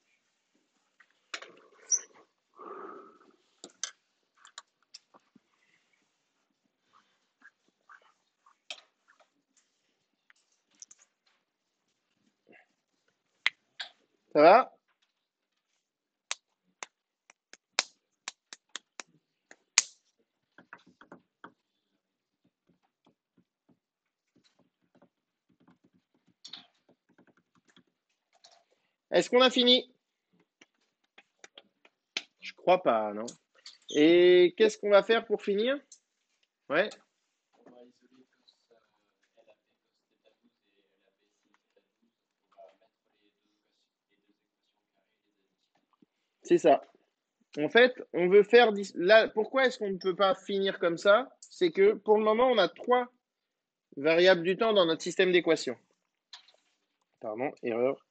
Ça va? Est-ce qu'on a fini? Je crois pas, non? Et qu'est-ce qu'on va faire pour finir? Ouais, On va isoler cos LAP cos θ12 et LAP sin θ12. On va mettre les deux équations carrées et les additionner. c'est ça. En fait, on veut faire... Là, pourquoi est-ce qu'on ne peut pas finir comme ça? C'est que pour le moment, on a 3 variables du temps dans notre système d'équations. Pardon, erreur.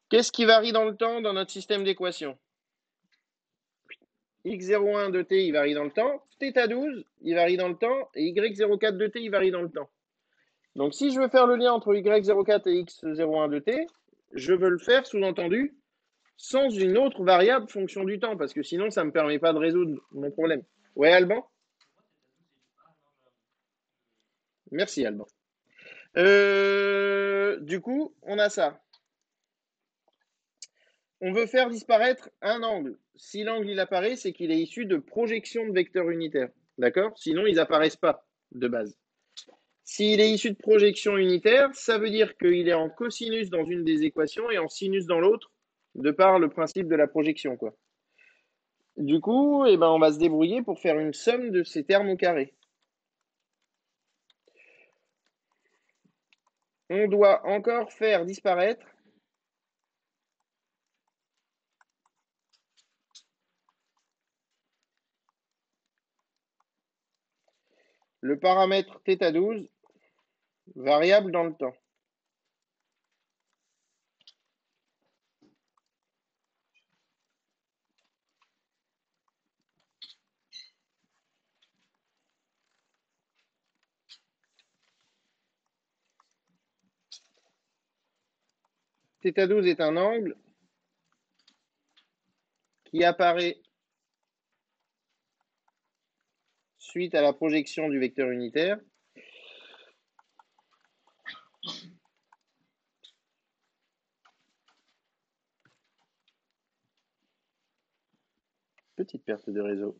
Qu'est-ce qui varie dans le temps dans notre système d'équations? X01 de t, il varie dans le temps. θ12, il varie dans le temps. Et Y04 de t, il varie dans le temps. Donc, si je veux faire le lien entre Y04 et X01 de t, je veux le faire, sous-entendu, sans une autre variable fonction du temps, parce que sinon, ça ne me permet pas de résoudre mon problème. Ouais, Alban? Merci, Alban. Du coup, on a ça. On veut faire disparaître un angle. Si l'angle il apparaît, c'est qu'il est issu de projection de vecteurs unitaires. D'accord? Sinon, ils n'apparaissent pas de base. S'il est issu de projection unitaire, ça veut dire qu'il est en cosinus dans une des équations et en sinus dans l'autre, de par le principe de la projection, quoi. Du coup, eh ben, on va se débrouiller pour faire une somme de ces termes au carré. On doit encore faire disparaître le paramètre θ12 variable dans le temps. θ12 est un angle qui apparaît suite à la projection du vecteur unitaire. Petite perte de réseau.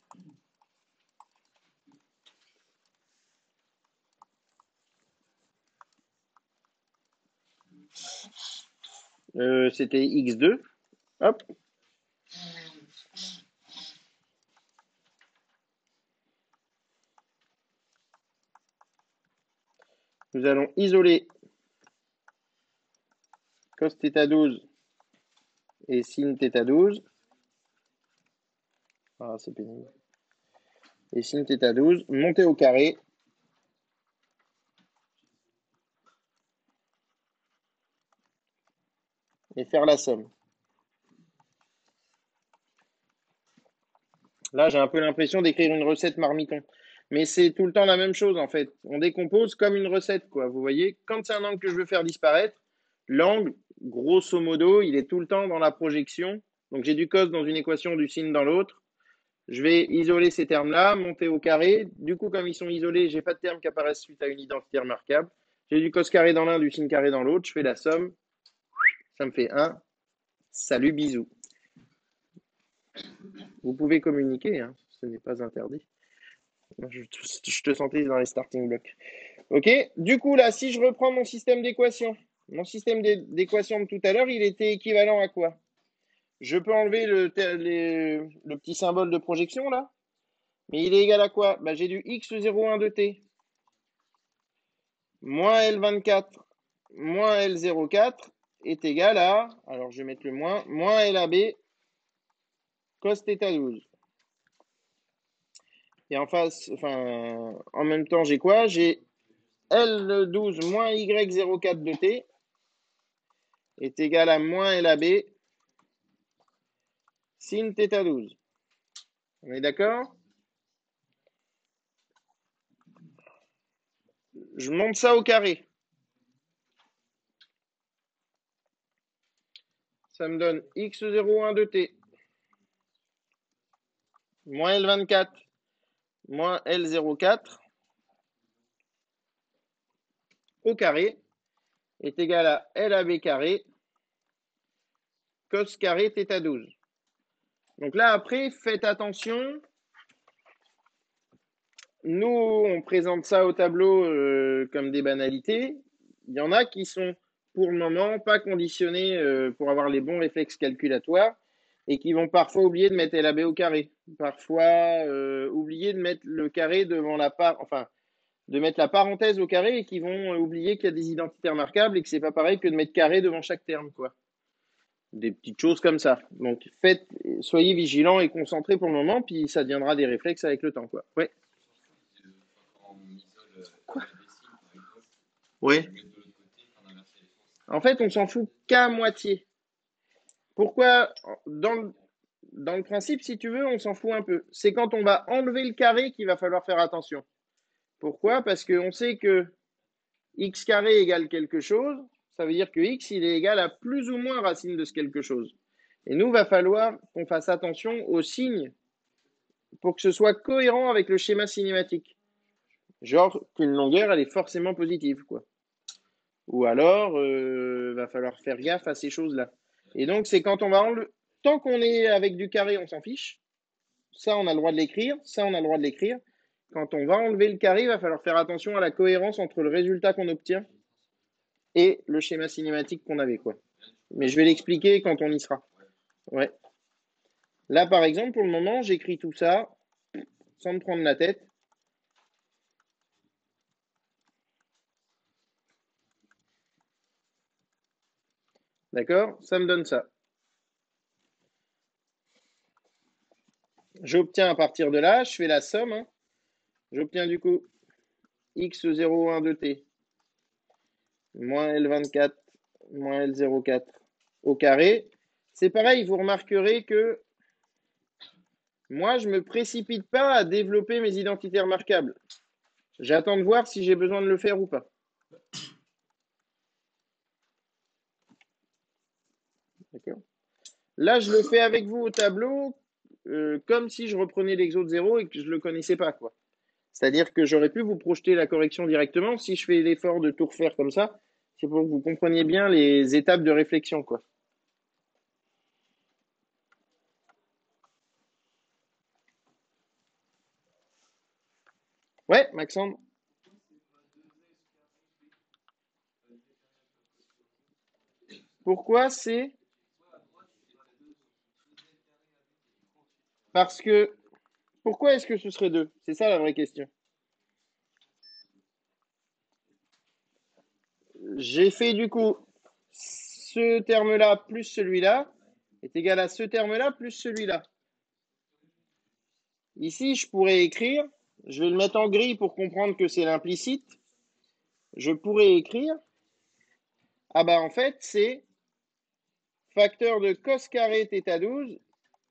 C'était x2. Hop. Nous allons isoler cos θ12 et sin θ12. Ah, c'est pénible. Et sin θ12, monter au carré. Et faire la somme. Là, j'ai un peu l'impression d'écrire une recette marmiton. Mais c'est tout le temps la même chose, en fait. On décompose comme une recette, quoi. Vous voyez, quand c'est un angle que je veux faire disparaître, l'angle, grosso modo, il est tout le temps dans la projection. Donc, j'ai du cos dans une équation, du sin dans l'autre. Je vais isoler ces termes-là, monter au carré. Du coup, comme ils sont isolés, j'ai pas de termes qui apparaissent suite à une identité remarquable. J'ai du cos carré dans l'un, du sin carré dans l'autre. Je fais la somme. Ça me fait 1. Salut, bisous. Vous pouvez communiquer, hein, ce n'est pas interdit. Je te sentais dans les starting blocks. Ok, du coup, là, si je reprends mon système d'équations, de tout à l'heure, il était équivalent à quoi? Je peux enlever le petit symbole de projection, là, mais il est égal à quoi? Bah, j'ai du x01 de t moins L24 moins L04 est égal à, alors je vais mettre le moins LAB cos θ12. Et en face, enfin, en même temps, j'ai quoi? J'ai L12 moins Y04 de T est égal à moins LAB sin θ12. On est d'accord? Je monte ça au carré. Ça me donne x01 de t moins L24 moins L04 au carré est égal à LAB carré cos carré θ12. Donc là, après, faites attention. Nous, on présente ça au tableau comme des banalités. Il y en a qui sont, pour le moment, pas conditionnés pour avoir les bons réflexes calculatoires et qui vont parfois oublier de mettre LAB au carré. Parfois, oublier de mettre le carré devant la part, enfin, de mettre la parenthèse au carré et qui vont oublier qu'il y a des identités remarquables et que c'est pas pareil que de mettre carré devant chaque terme, quoi. Des petites choses comme ça. Donc, soyez vigilants et concentrés pour le moment, puis ça deviendra des réflexes avec le temps, quoi. Ouais. Quoi? Ouais. En fait, on s'en fout qu'à moitié. Pourquoi? Dans le principe, si tu veux, on s'en fout un peu. C'est quand on va enlever le carré qu'il va falloir faire attention. Pourquoi? Parce qu'on sait que x carré égale quelque chose, ça veut dire que x, il est égal à plus ou moins racine de ce quelque chose. Et nous, il va falloir qu'on fasse attention aux signes pour que ce soit cohérent avec le schéma cinématique. Genre qu'une longueur, elle est forcément positive, quoi. Ou alors, va falloir faire gaffe à ces choses-là. Et donc, c'est quand on va enlever... Tant qu'on est avec du carré, on s'en fiche. Ça, on a le droit de l'écrire. Ça, on a le droit de l'écrire. Quand on va enlever le carré, il va falloir faire attention à la cohérence entre le résultat qu'on obtient et le schéma cinématique qu'on avait, quoi. Mais je vais l'expliquer quand on y sera. Ouais. Là, par exemple, pour le moment, j'écris tout ça sans me prendre la tête. D'accord? Ça me donne ça. J'obtiens à partir de là, je fais la somme. Hein. J'obtiens du coup x01 de t moins L24 moins L04 au carré. C'est pareil, vous remarquerez que moi, je ne me précipite pas à développer mes identités remarquables. J'attends de voir si j'ai besoin de le faire ou pas. D'accord. Là, je le fais avec vous au tableau comme si je reprenais l'exo de 0 et que je ne le connaissais pas, quoi. C'est-à-dire que j'aurais pu vous projeter la correction directement. Si je fais l'effort de tout refaire comme ça, c'est pour que vous compreniez bien les étapes de réflexion, quoi. Ouais, Maxime. Pourquoi c'est... Parce que... Pourquoi est-ce que ce serait 2? C'est ça la vraie question. J'ai fait du coup ce terme-là plus celui-là est égal à ce terme-là plus celui-là. Ici, je pourrais écrire, je vais le mettre en gris pour comprendre que c'est l'implicite. Je pourrais écrire, ah bah en fait, c'est facteur de cos carré θ12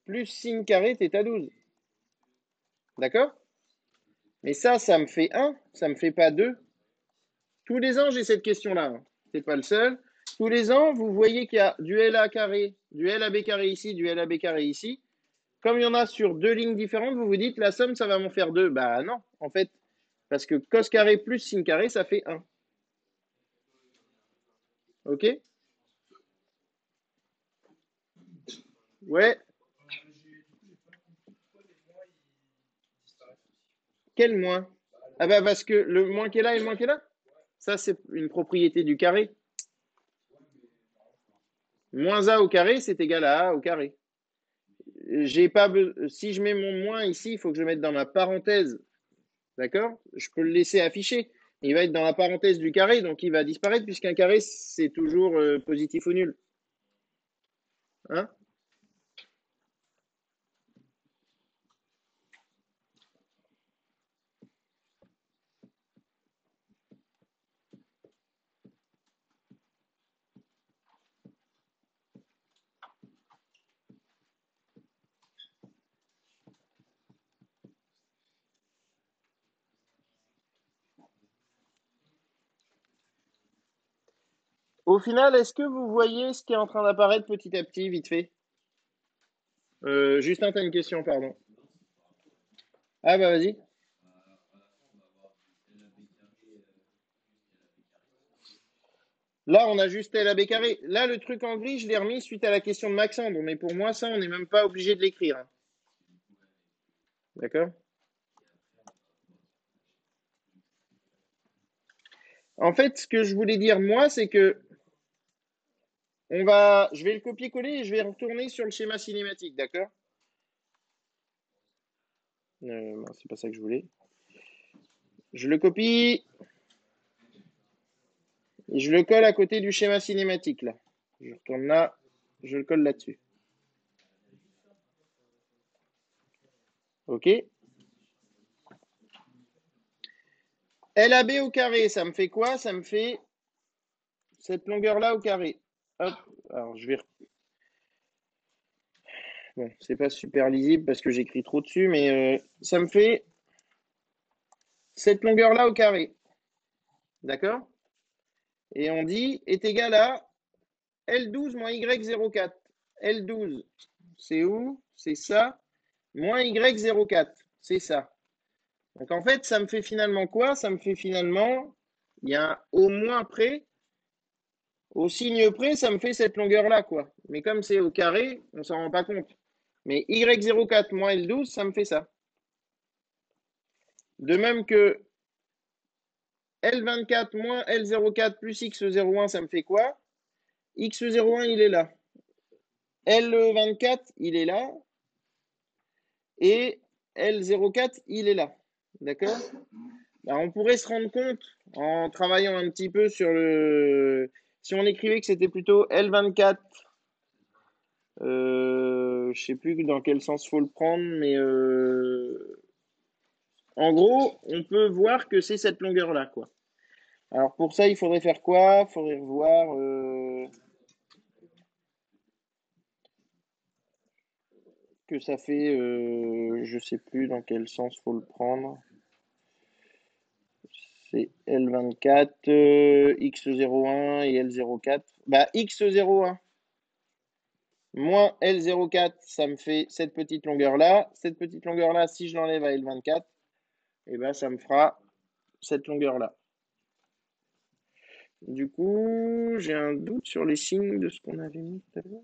plus sin carré θ12. D'accord? Mais ça me fait 1, ça me fait pas 2. Tous les ans, j'ai cette question-là. Hein. C'est pas le seul. Tous les ans, vous voyez qu'il y a du LA carré, du LAB carré ici, du LAB carré ici. Comme il y en a sur deux lignes différentes, vous vous dites la somme, ça va m'en faire 2. Bah non, en fait, parce que cos carré plus sin carré, ça fait 1. Ok? Ouais. Quel moins? Ah bah parce que le moins qui est là et le moins qui est là? Ça, c'est une propriété du carré. Moins A au carré, c'est égal à A au carré. J'ai pas si je mets mon moins ici, il faut que je mette dans ma parenthèse. D'accord? Je peux le laisser afficher. Il va être dans la parenthèse du carré, donc il va disparaître puisqu'un carré, c'est toujours positif ou nul. Hein? Au final, est-ce que vous voyez ce qui est en train d'apparaître petit à petit, vite fait? Justin, tu as une question, pardon. Ah bah vas-y. Là, on a juste LAB carré. Là, le truc en gris, je l'ai remis suite à la question de Maxandre. Mais pour moi, ça, on n'est même pas obligé de l'écrire, hein. D'accord? En fait, ce que je voulais dire, moi, c'est que je vais le copier-coller et je vais retourner sur le schéma cinématique, d'accord? Non, c'est pas ça que je voulais. Je le copie et je le colle à côté du schéma cinématique, là. Je retourne là, je le colle là-dessus. OK? LAB au carré, ça me fait quoi? Ça me fait cette longueur-là au carré. Hop, alors je vais... Bon, c'est pas super lisible parce que j'écris trop dessus, mais ça me fait cette longueur-là au carré. D'accord? Et on dit est égal à L12 moins Y04. L12, c'est où? C'est ça. Moins Y04, c'est ça. Donc en fait, ça me fait finalement quoi? Ça me fait finalement, il y a un au moins près. Au signe près, ça me fait cette longueur-là, quoi. Mais comme c'est au carré, on s'en rend pas compte. Mais Y04 moins L12, ça me fait ça. De même que L24 moins L04 plus X01, ça me fait quoi? X01, il est là. L24, il est là. Et L04, il est là. D'accord? Ben, on pourrait se rendre compte en travaillant un petit peu sur le... Si on écrivait que c'était plutôt L24, je sais plus dans quel sens faut le prendre, mais en gros, on peut voir que c'est cette longueur-là, quoi. Alors pour ça, il faudrait faire quoi? Il faudrait voir que ça fait, je sais plus dans quel sens faut le prendre. C'est L24, X01 et L04. Bah X01 moins L04, ça me fait cette petite longueur-là. Cette petite longueur-là, si je l'enlève à L24, et ben ça me fera cette longueur-là. Du coup, j'ai un doute sur les signes de ce qu'on avait mis tout à l'heure.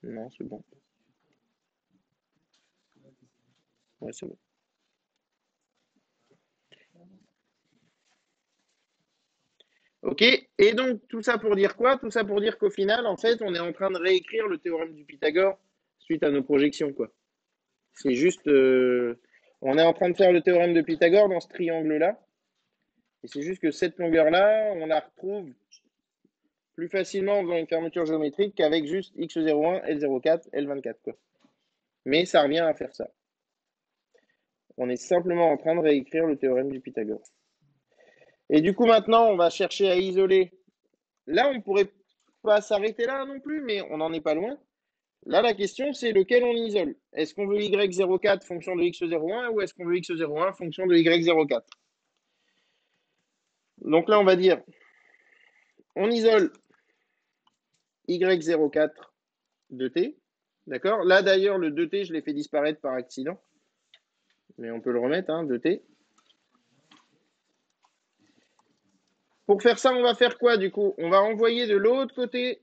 Non, c'est bon. Ouais, c'est bon. Ok, et donc tout ça pour dire quoi? Tout ça pour dire qu'au final, en fait, on est en train de réécrire le théorème du Pythagore suite à nos projections, quoi. C'est juste, on est en train de faire le théorème de Pythagore dans ce triangle-là, et c'est juste que cette longueur-là, on la retrouve plus facilement dans une fermeture géométrique qu'avec juste X01, L04, L24, quoi. Mais ça revient à faire ça. On est simplement en train de réécrire le théorème du Pythagore. Et du coup, maintenant, on va chercher à isoler. Là, on pourrait pas s'arrêter là non plus, mais on n'en est pas loin. Là, la question, c'est lequel on isole. Est-ce qu'on veut Y04 fonction de X01 ou est-ce qu'on veut X01 fonction de Y04? Donc là, on va dire, on isole Y04 de T. D'accord? Là, d'ailleurs, le 2T, je l'ai fait disparaître par accident. Mais on peut le remettre, hein, 2T. Pour faire ça, on va faire quoi, du coup? On va envoyer de l'autre côté.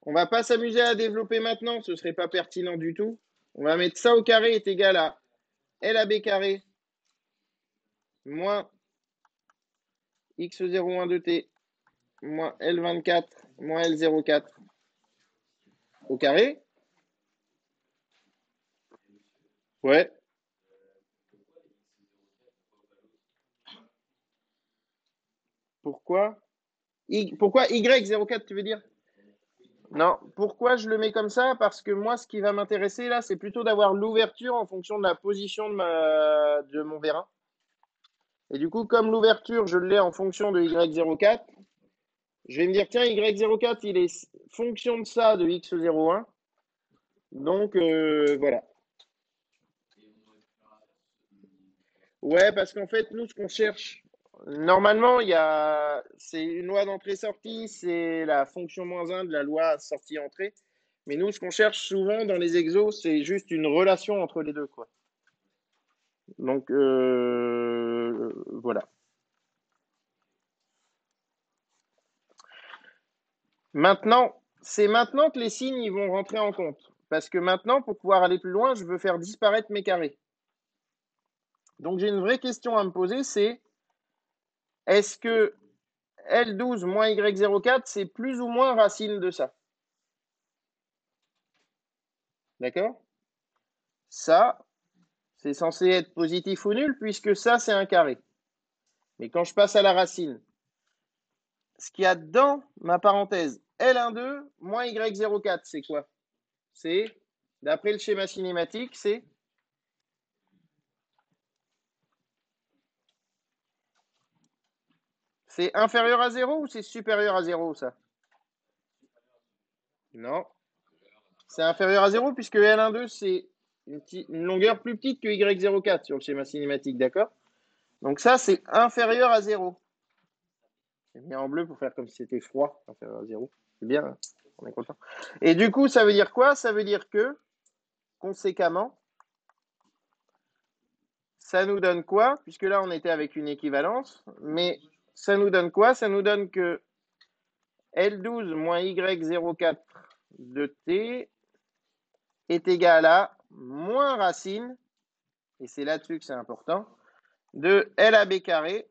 On va pas s'amuser à développer maintenant, ce serait pas pertinent du tout. On va mettre ça au carré est égal à LAB carré moins X01 de T moins L24 moins L04 au carré. Ouais. Pourquoi? Pourquoi Y04, tu veux dire? Non. Pourquoi je le mets comme ça? Parce que moi, ce qui va m'intéresser là, c'est plutôt d'avoir l'ouverture en fonction de la position de mon vérin. Et du coup, comme l'ouverture, je l'ai en fonction de Y04, je vais me dire, tiens, Y04, il est fonction de ça de X01. Donc, voilà. Ouais, parce qu'en fait, nous, ce qu'on cherche, normalement, c'est une loi d'entrée-sortie, c'est la fonction -1 de la loi sortie-entrée. Mais nous, ce qu'on cherche souvent dans les exos, c'est juste une relation entre les deux, quoi. Donc, voilà. Maintenant, c'est maintenant que les signes ils vont rentrer en compte. Parce que maintenant, pour pouvoir aller plus loin, je veux faire disparaître mes carrés. Donc, j'ai une vraie question à me poser, c'est est-ce que L12 moins Y04, c'est plus ou moins racine de ça? D'accord? Ça, c'est censé être positif ou nul, puisque ça, c'est un carré. Mais quand je passe à la racine, ce qu'il y a dans ma parenthèse L12 moins Y04, c'est quoi? C'est, d'après le schéma cinématique, c'est inférieur à 0 ou c'est supérieur à 0, ça? Non. C'est inférieur à 0 puisque L12, c'est une longueur plus petite que Y04 sur le schéma cinématique, d'accord? Donc ça, c'est inférieur à 0. J'ai mis en bleu pour faire comme si c'était froid, inférieur à 0. C'est bien, hein, on est content. Et du coup, ça veut dire quoi? Ça veut dire que, conséquemment, ça nous donne quoi? Puisque là, on était avec une équivalence, mais ça nous donne quoi? Ça nous donne que L12 moins Y04 de T est égal à moins racine, et c'est là-dessus que c'est important, de LAB carré.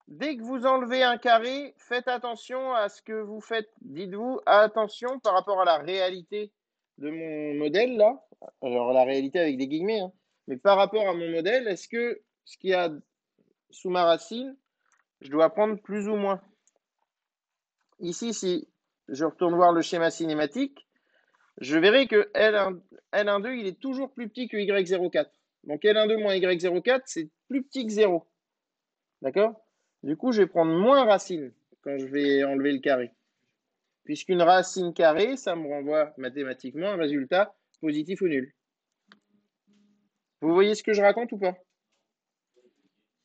Dès que vous enlevez un carré, faites attention à ce que vous faites. Dites-vous attention par rapport à la réalité de mon modèle là. Alors la réalité avec des guillemets, hein. Mais par rapport à mon modèle, est-ce que ce qu'il y a sous ma racine, je dois prendre plus ou moins? Ici, si je retourne voir le schéma cinématique, je verrai que L12, il est toujours plus petit que Y04. Donc L12 moins Y04, c'est plus petit que 0. D'accord? Du coup, je vais prendre moins racine quand je vais enlever le carré. Puisqu'une racine carrée, ça me renvoie mathématiquement un résultat positif ou nul. Vous voyez ce que je raconte ou pas?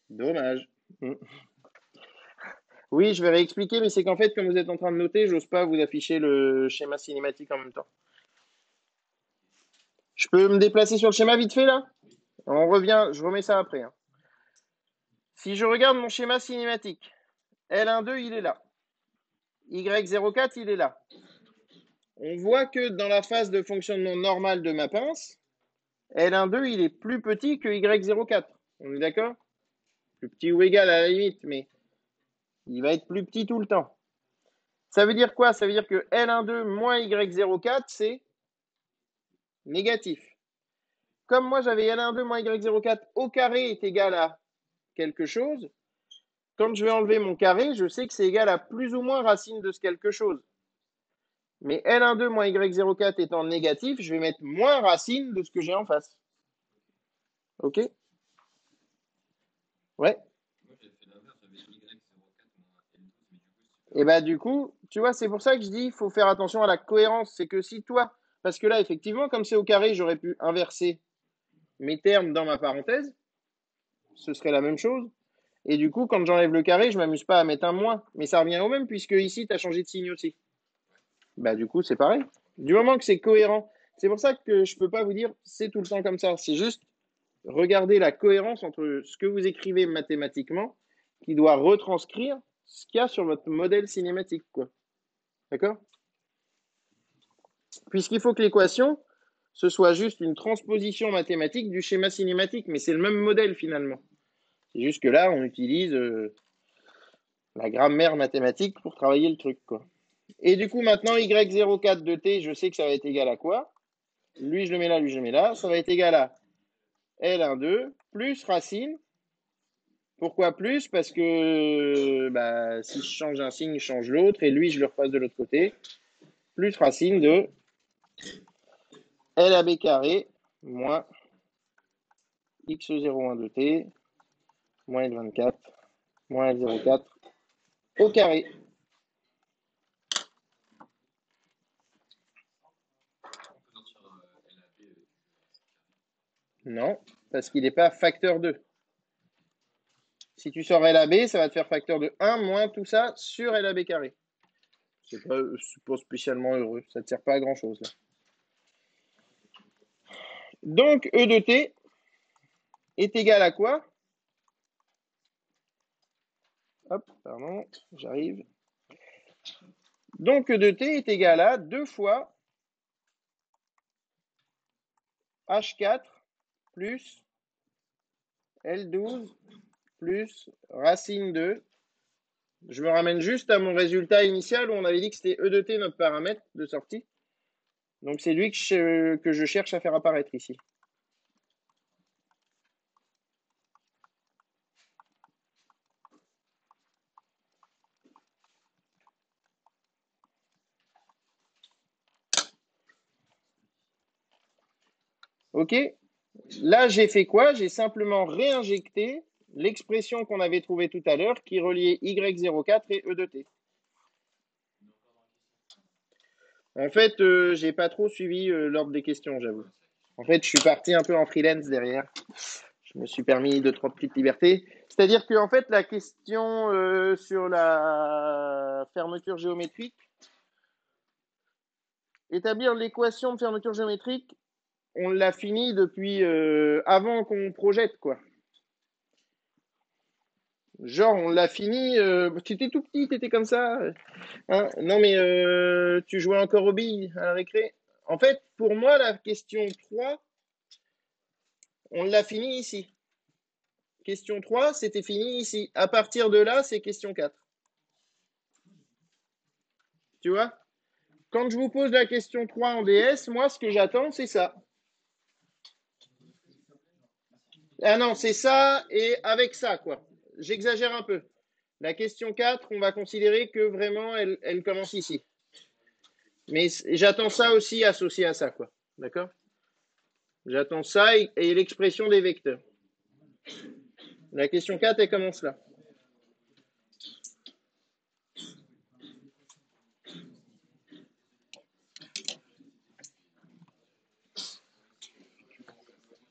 Dommage. Oui, je vais réexpliquer, mais c'est qu'en fait, comme vous êtes en train de noter, j'ose pas vous afficher le schéma cinématique en même temps. Je peux me déplacer sur le schéma vite fait là? On revient, je remets ça après, hein. Si je regarde mon schéma cinématique, L12, il est là. Y04, il est là. On voit que dans la phase de fonctionnement normal de ma pince, L12, il est plus petit que Y04. On est d'accord? Plus petit ou égal à la limite, mais il va être plus petit tout le temps. Ça veut dire quoi? Ça veut dire que L12 moins Y04, c'est négatif. Comme moi, j'avais L12 moins Y04 au carré est égal à quelque chose, quand je vais enlever mon carré, je sais que c'est égal à plus ou moins racine de ce quelque chose. Mais L12 moins Y04 étant négatif, je vais mettre moins racine de ce que j'ai en face. Ok? Ouais. Moi, j'avais fait l'inverse, j'avais Y04 moins L12, mais du coup, c'est Et bah du coup, tu vois, c'est pour ça que je dis, il faut faire attention à la cohérence. C'est que si toi, parce que là, effectivement, comme c'est au carré, j'aurais pu inverser mes termes dans ma parenthèse, ce serait la même chose. Et du coup, quand j'enlève le carré, je m'amuse pas à mettre un moins. Mais ça revient au même, puisque ici, tu as changé de signe aussi. Bah du coup, c'est pareil. Du moment que c'est cohérent, c'est pour ça que je peux pas vous dire c'est tout le temps comme ça. C'est juste regarder la cohérence entre ce que vous écrivez mathématiquement, qui doit retranscrire ce qu'il y a sur votre modèle cinématique, quoi. D'accord? Puisqu'il faut que l'équation, ce soit juste une transposition mathématique du schéma cinématique, mais c'est le même modèle finalement. C'est juste que là, on utilise la grammaire mathématique pour travailler le truc, quoi. Et du coup, maintenant, Y04 de t, je sais que ça va être égal à quoi? Lui, je le mets là, lui, je le mets là. Ça va être égal à L12 plus racine. Pourquoi plus? Parce que bah, si je change un signe, je change l'autre. Et lui, je le repasse de l'autre côté. Plus racine de LAB carré moins X01 de t moins L24 moins L04 au carré. on peut sortir LAB. Non, parce qu'il n'est pas facteur 2. Si tu sors LAB, ça va te faire facteur de 1 moins tout ça sur LAB carré. C'est pas spécialement heureux, ça ne te sert pas à grand chose là. Donc E de t est égal à quoi? Hop, pardon, j'arrive. Donc E de t est égal à 2 fois H4 plus L12 plus racine 2. Je me ramène juste à mon résultat initial où on avait dit que c'était E de t notre paramètre de sortie. Donc c'est lui que je cherche à faire apparaître ici. Ok? Là, j'ai fait quoi? J'ai simplement réinjecté l'expression qu'on avait trouvée tout à l'heure qui reliait Y04 et E de t. En fait, j'ai pas trop suivi l'ordre des questions, j'avoue. En fait, je suis parti un peu en freelance derrière. Je me suis permis 2-3 petites libertés. C'est-à-dire que en fait, la question sur la fermeture géométrique, établir l'équation de fermeture géométrique, on l'a fini depuis avant qu'on projette, quoi. Genre, on l'a fini. Tu étais tout petit, tu étais comme ça. Hein, non, mais tu jouais encore aux billes à la récré. En fait, pour moi, la question 3, on l'a fini ici. Question 3, c'était fini ici. À partir de là, c'est question 4. Tu vois? Quand je vous pose la question 3 en DS, moi, ce que j'attends, c'est ça. Ah non, c'est ça et avec ça, quoi. J'exagère un peu. La question 4, on va considérer que vraiment, elle commence ici. Mais j'attends ça aussi associé à ça, quoi. D'accord? J'attends ça et l'expression des vecteurs. La question 4, elle commence là.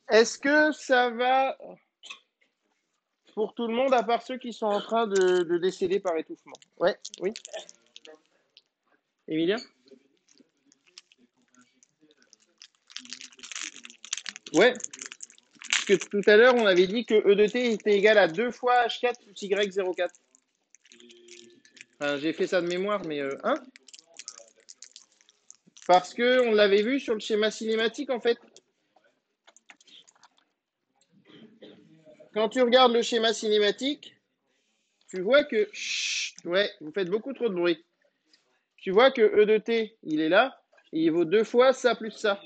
Est-ce que ça va pour tout le monde, à part ceux qui sont en train de décéder par étouffement? Ouais, oui. Emilia? Ouais. Parce que tout à l'heure, on avait dit que E de t était égal à 2 fois H4 plus Y04. Enfin, j'ai fait ça de mémoire, mais hein? Parce qu'on l'avait vu sur le schéma cinématique, en fait. Quand tu regardes le schéma cinématique, tu vois que... Chut, ouais, vous faites beaucoup trop de bruit. Tu vois que E de t, il est là, et il vaut 2 fois ça plus ça.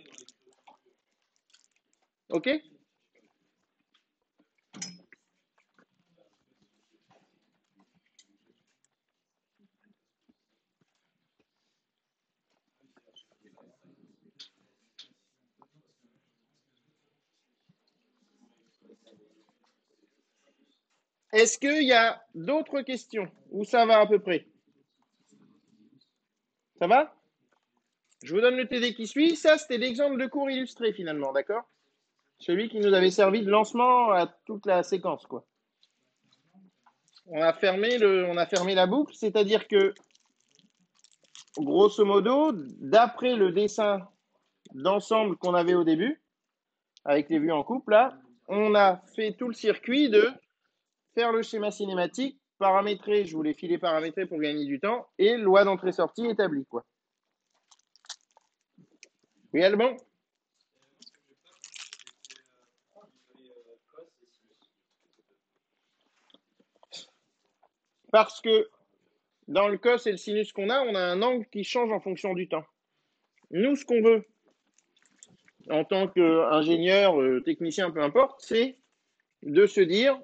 Ok? Est-ce qu'il y a d'autres questions où ça va à peu près? Ça va? Je vous donne le TD qui suit. Ça, c'était l'exemple de cours illustré finalement, d'accord? Celui qui nous avait servi de lancement à toute la séquence, quoi. On a fermé la boucle, c'est-à-dire que, grosso modo, d'après le dessin d'ensemble qu'on avait au début, avec les vues en couple, là, on a fait tout le circuit de faire le schéma cinématique, paramétrer, je vous l'ai filé paramétrer pour gagner du temps, et loi d'entrée-sortie établie, quoi. Oui, Alban? Parce que dans le cos et le sinus qu'on a, on a un angle qui change en fonction du temps. Nous, ce qu'on veut, en tant qu'ingénieur, technicien, peu importe, c'est de se dire,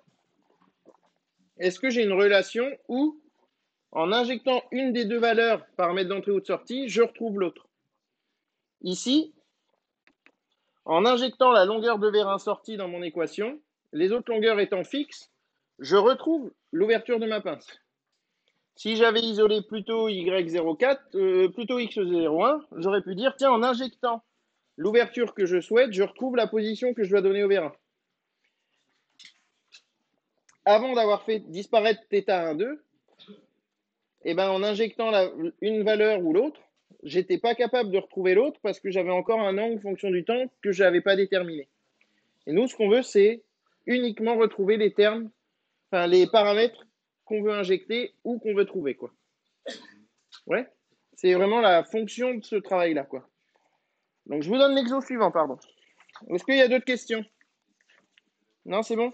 est-ce que j'ai une relation où, en injectant une des deux valeurs, paramètre d'entrée ou de sortie, je retrouve l'autre. Ici, en injectant la longueur de vérin sortie dans mon équation, les autres longueurs étant fixes, je retrouve l'ouverture de ma pince. Si j'avais isolé plutôt Y04, plutôt X01, j'aurais pu dire, tiens, en injectant l'ouverture que je souhaite, je retrouve la position que je dois donner au vérin. Avant d'avoir fait disparaître θ1, 2, et ben en injectant une valeur ou l'autre, j'étais pas capable de retrouver l'autre parce que j'avais encore un angle fonction du temps que je n'avais pas déterminé. Et nous, ce qu'on veut, c'est uniquement retrouver les termes, enfin les paramètres qu'on veut injecter ou qu'on veut trouver, quoi. Ouais, c'est vraiment la fonction de ce travail-là, quoi. Donc, je vous donne l'exo suivant, pardon. Est-ce qu'il y a d'autres questions? Non, c'est bon?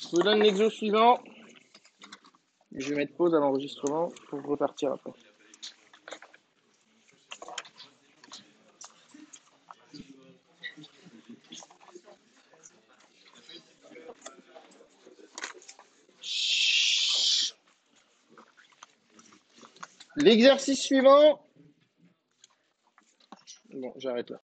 Je vous donne l'exo suivant. Je vais mettre pause à l'enregistrement pour repartir après. L'exercice suivant. Bon, j'arrête là.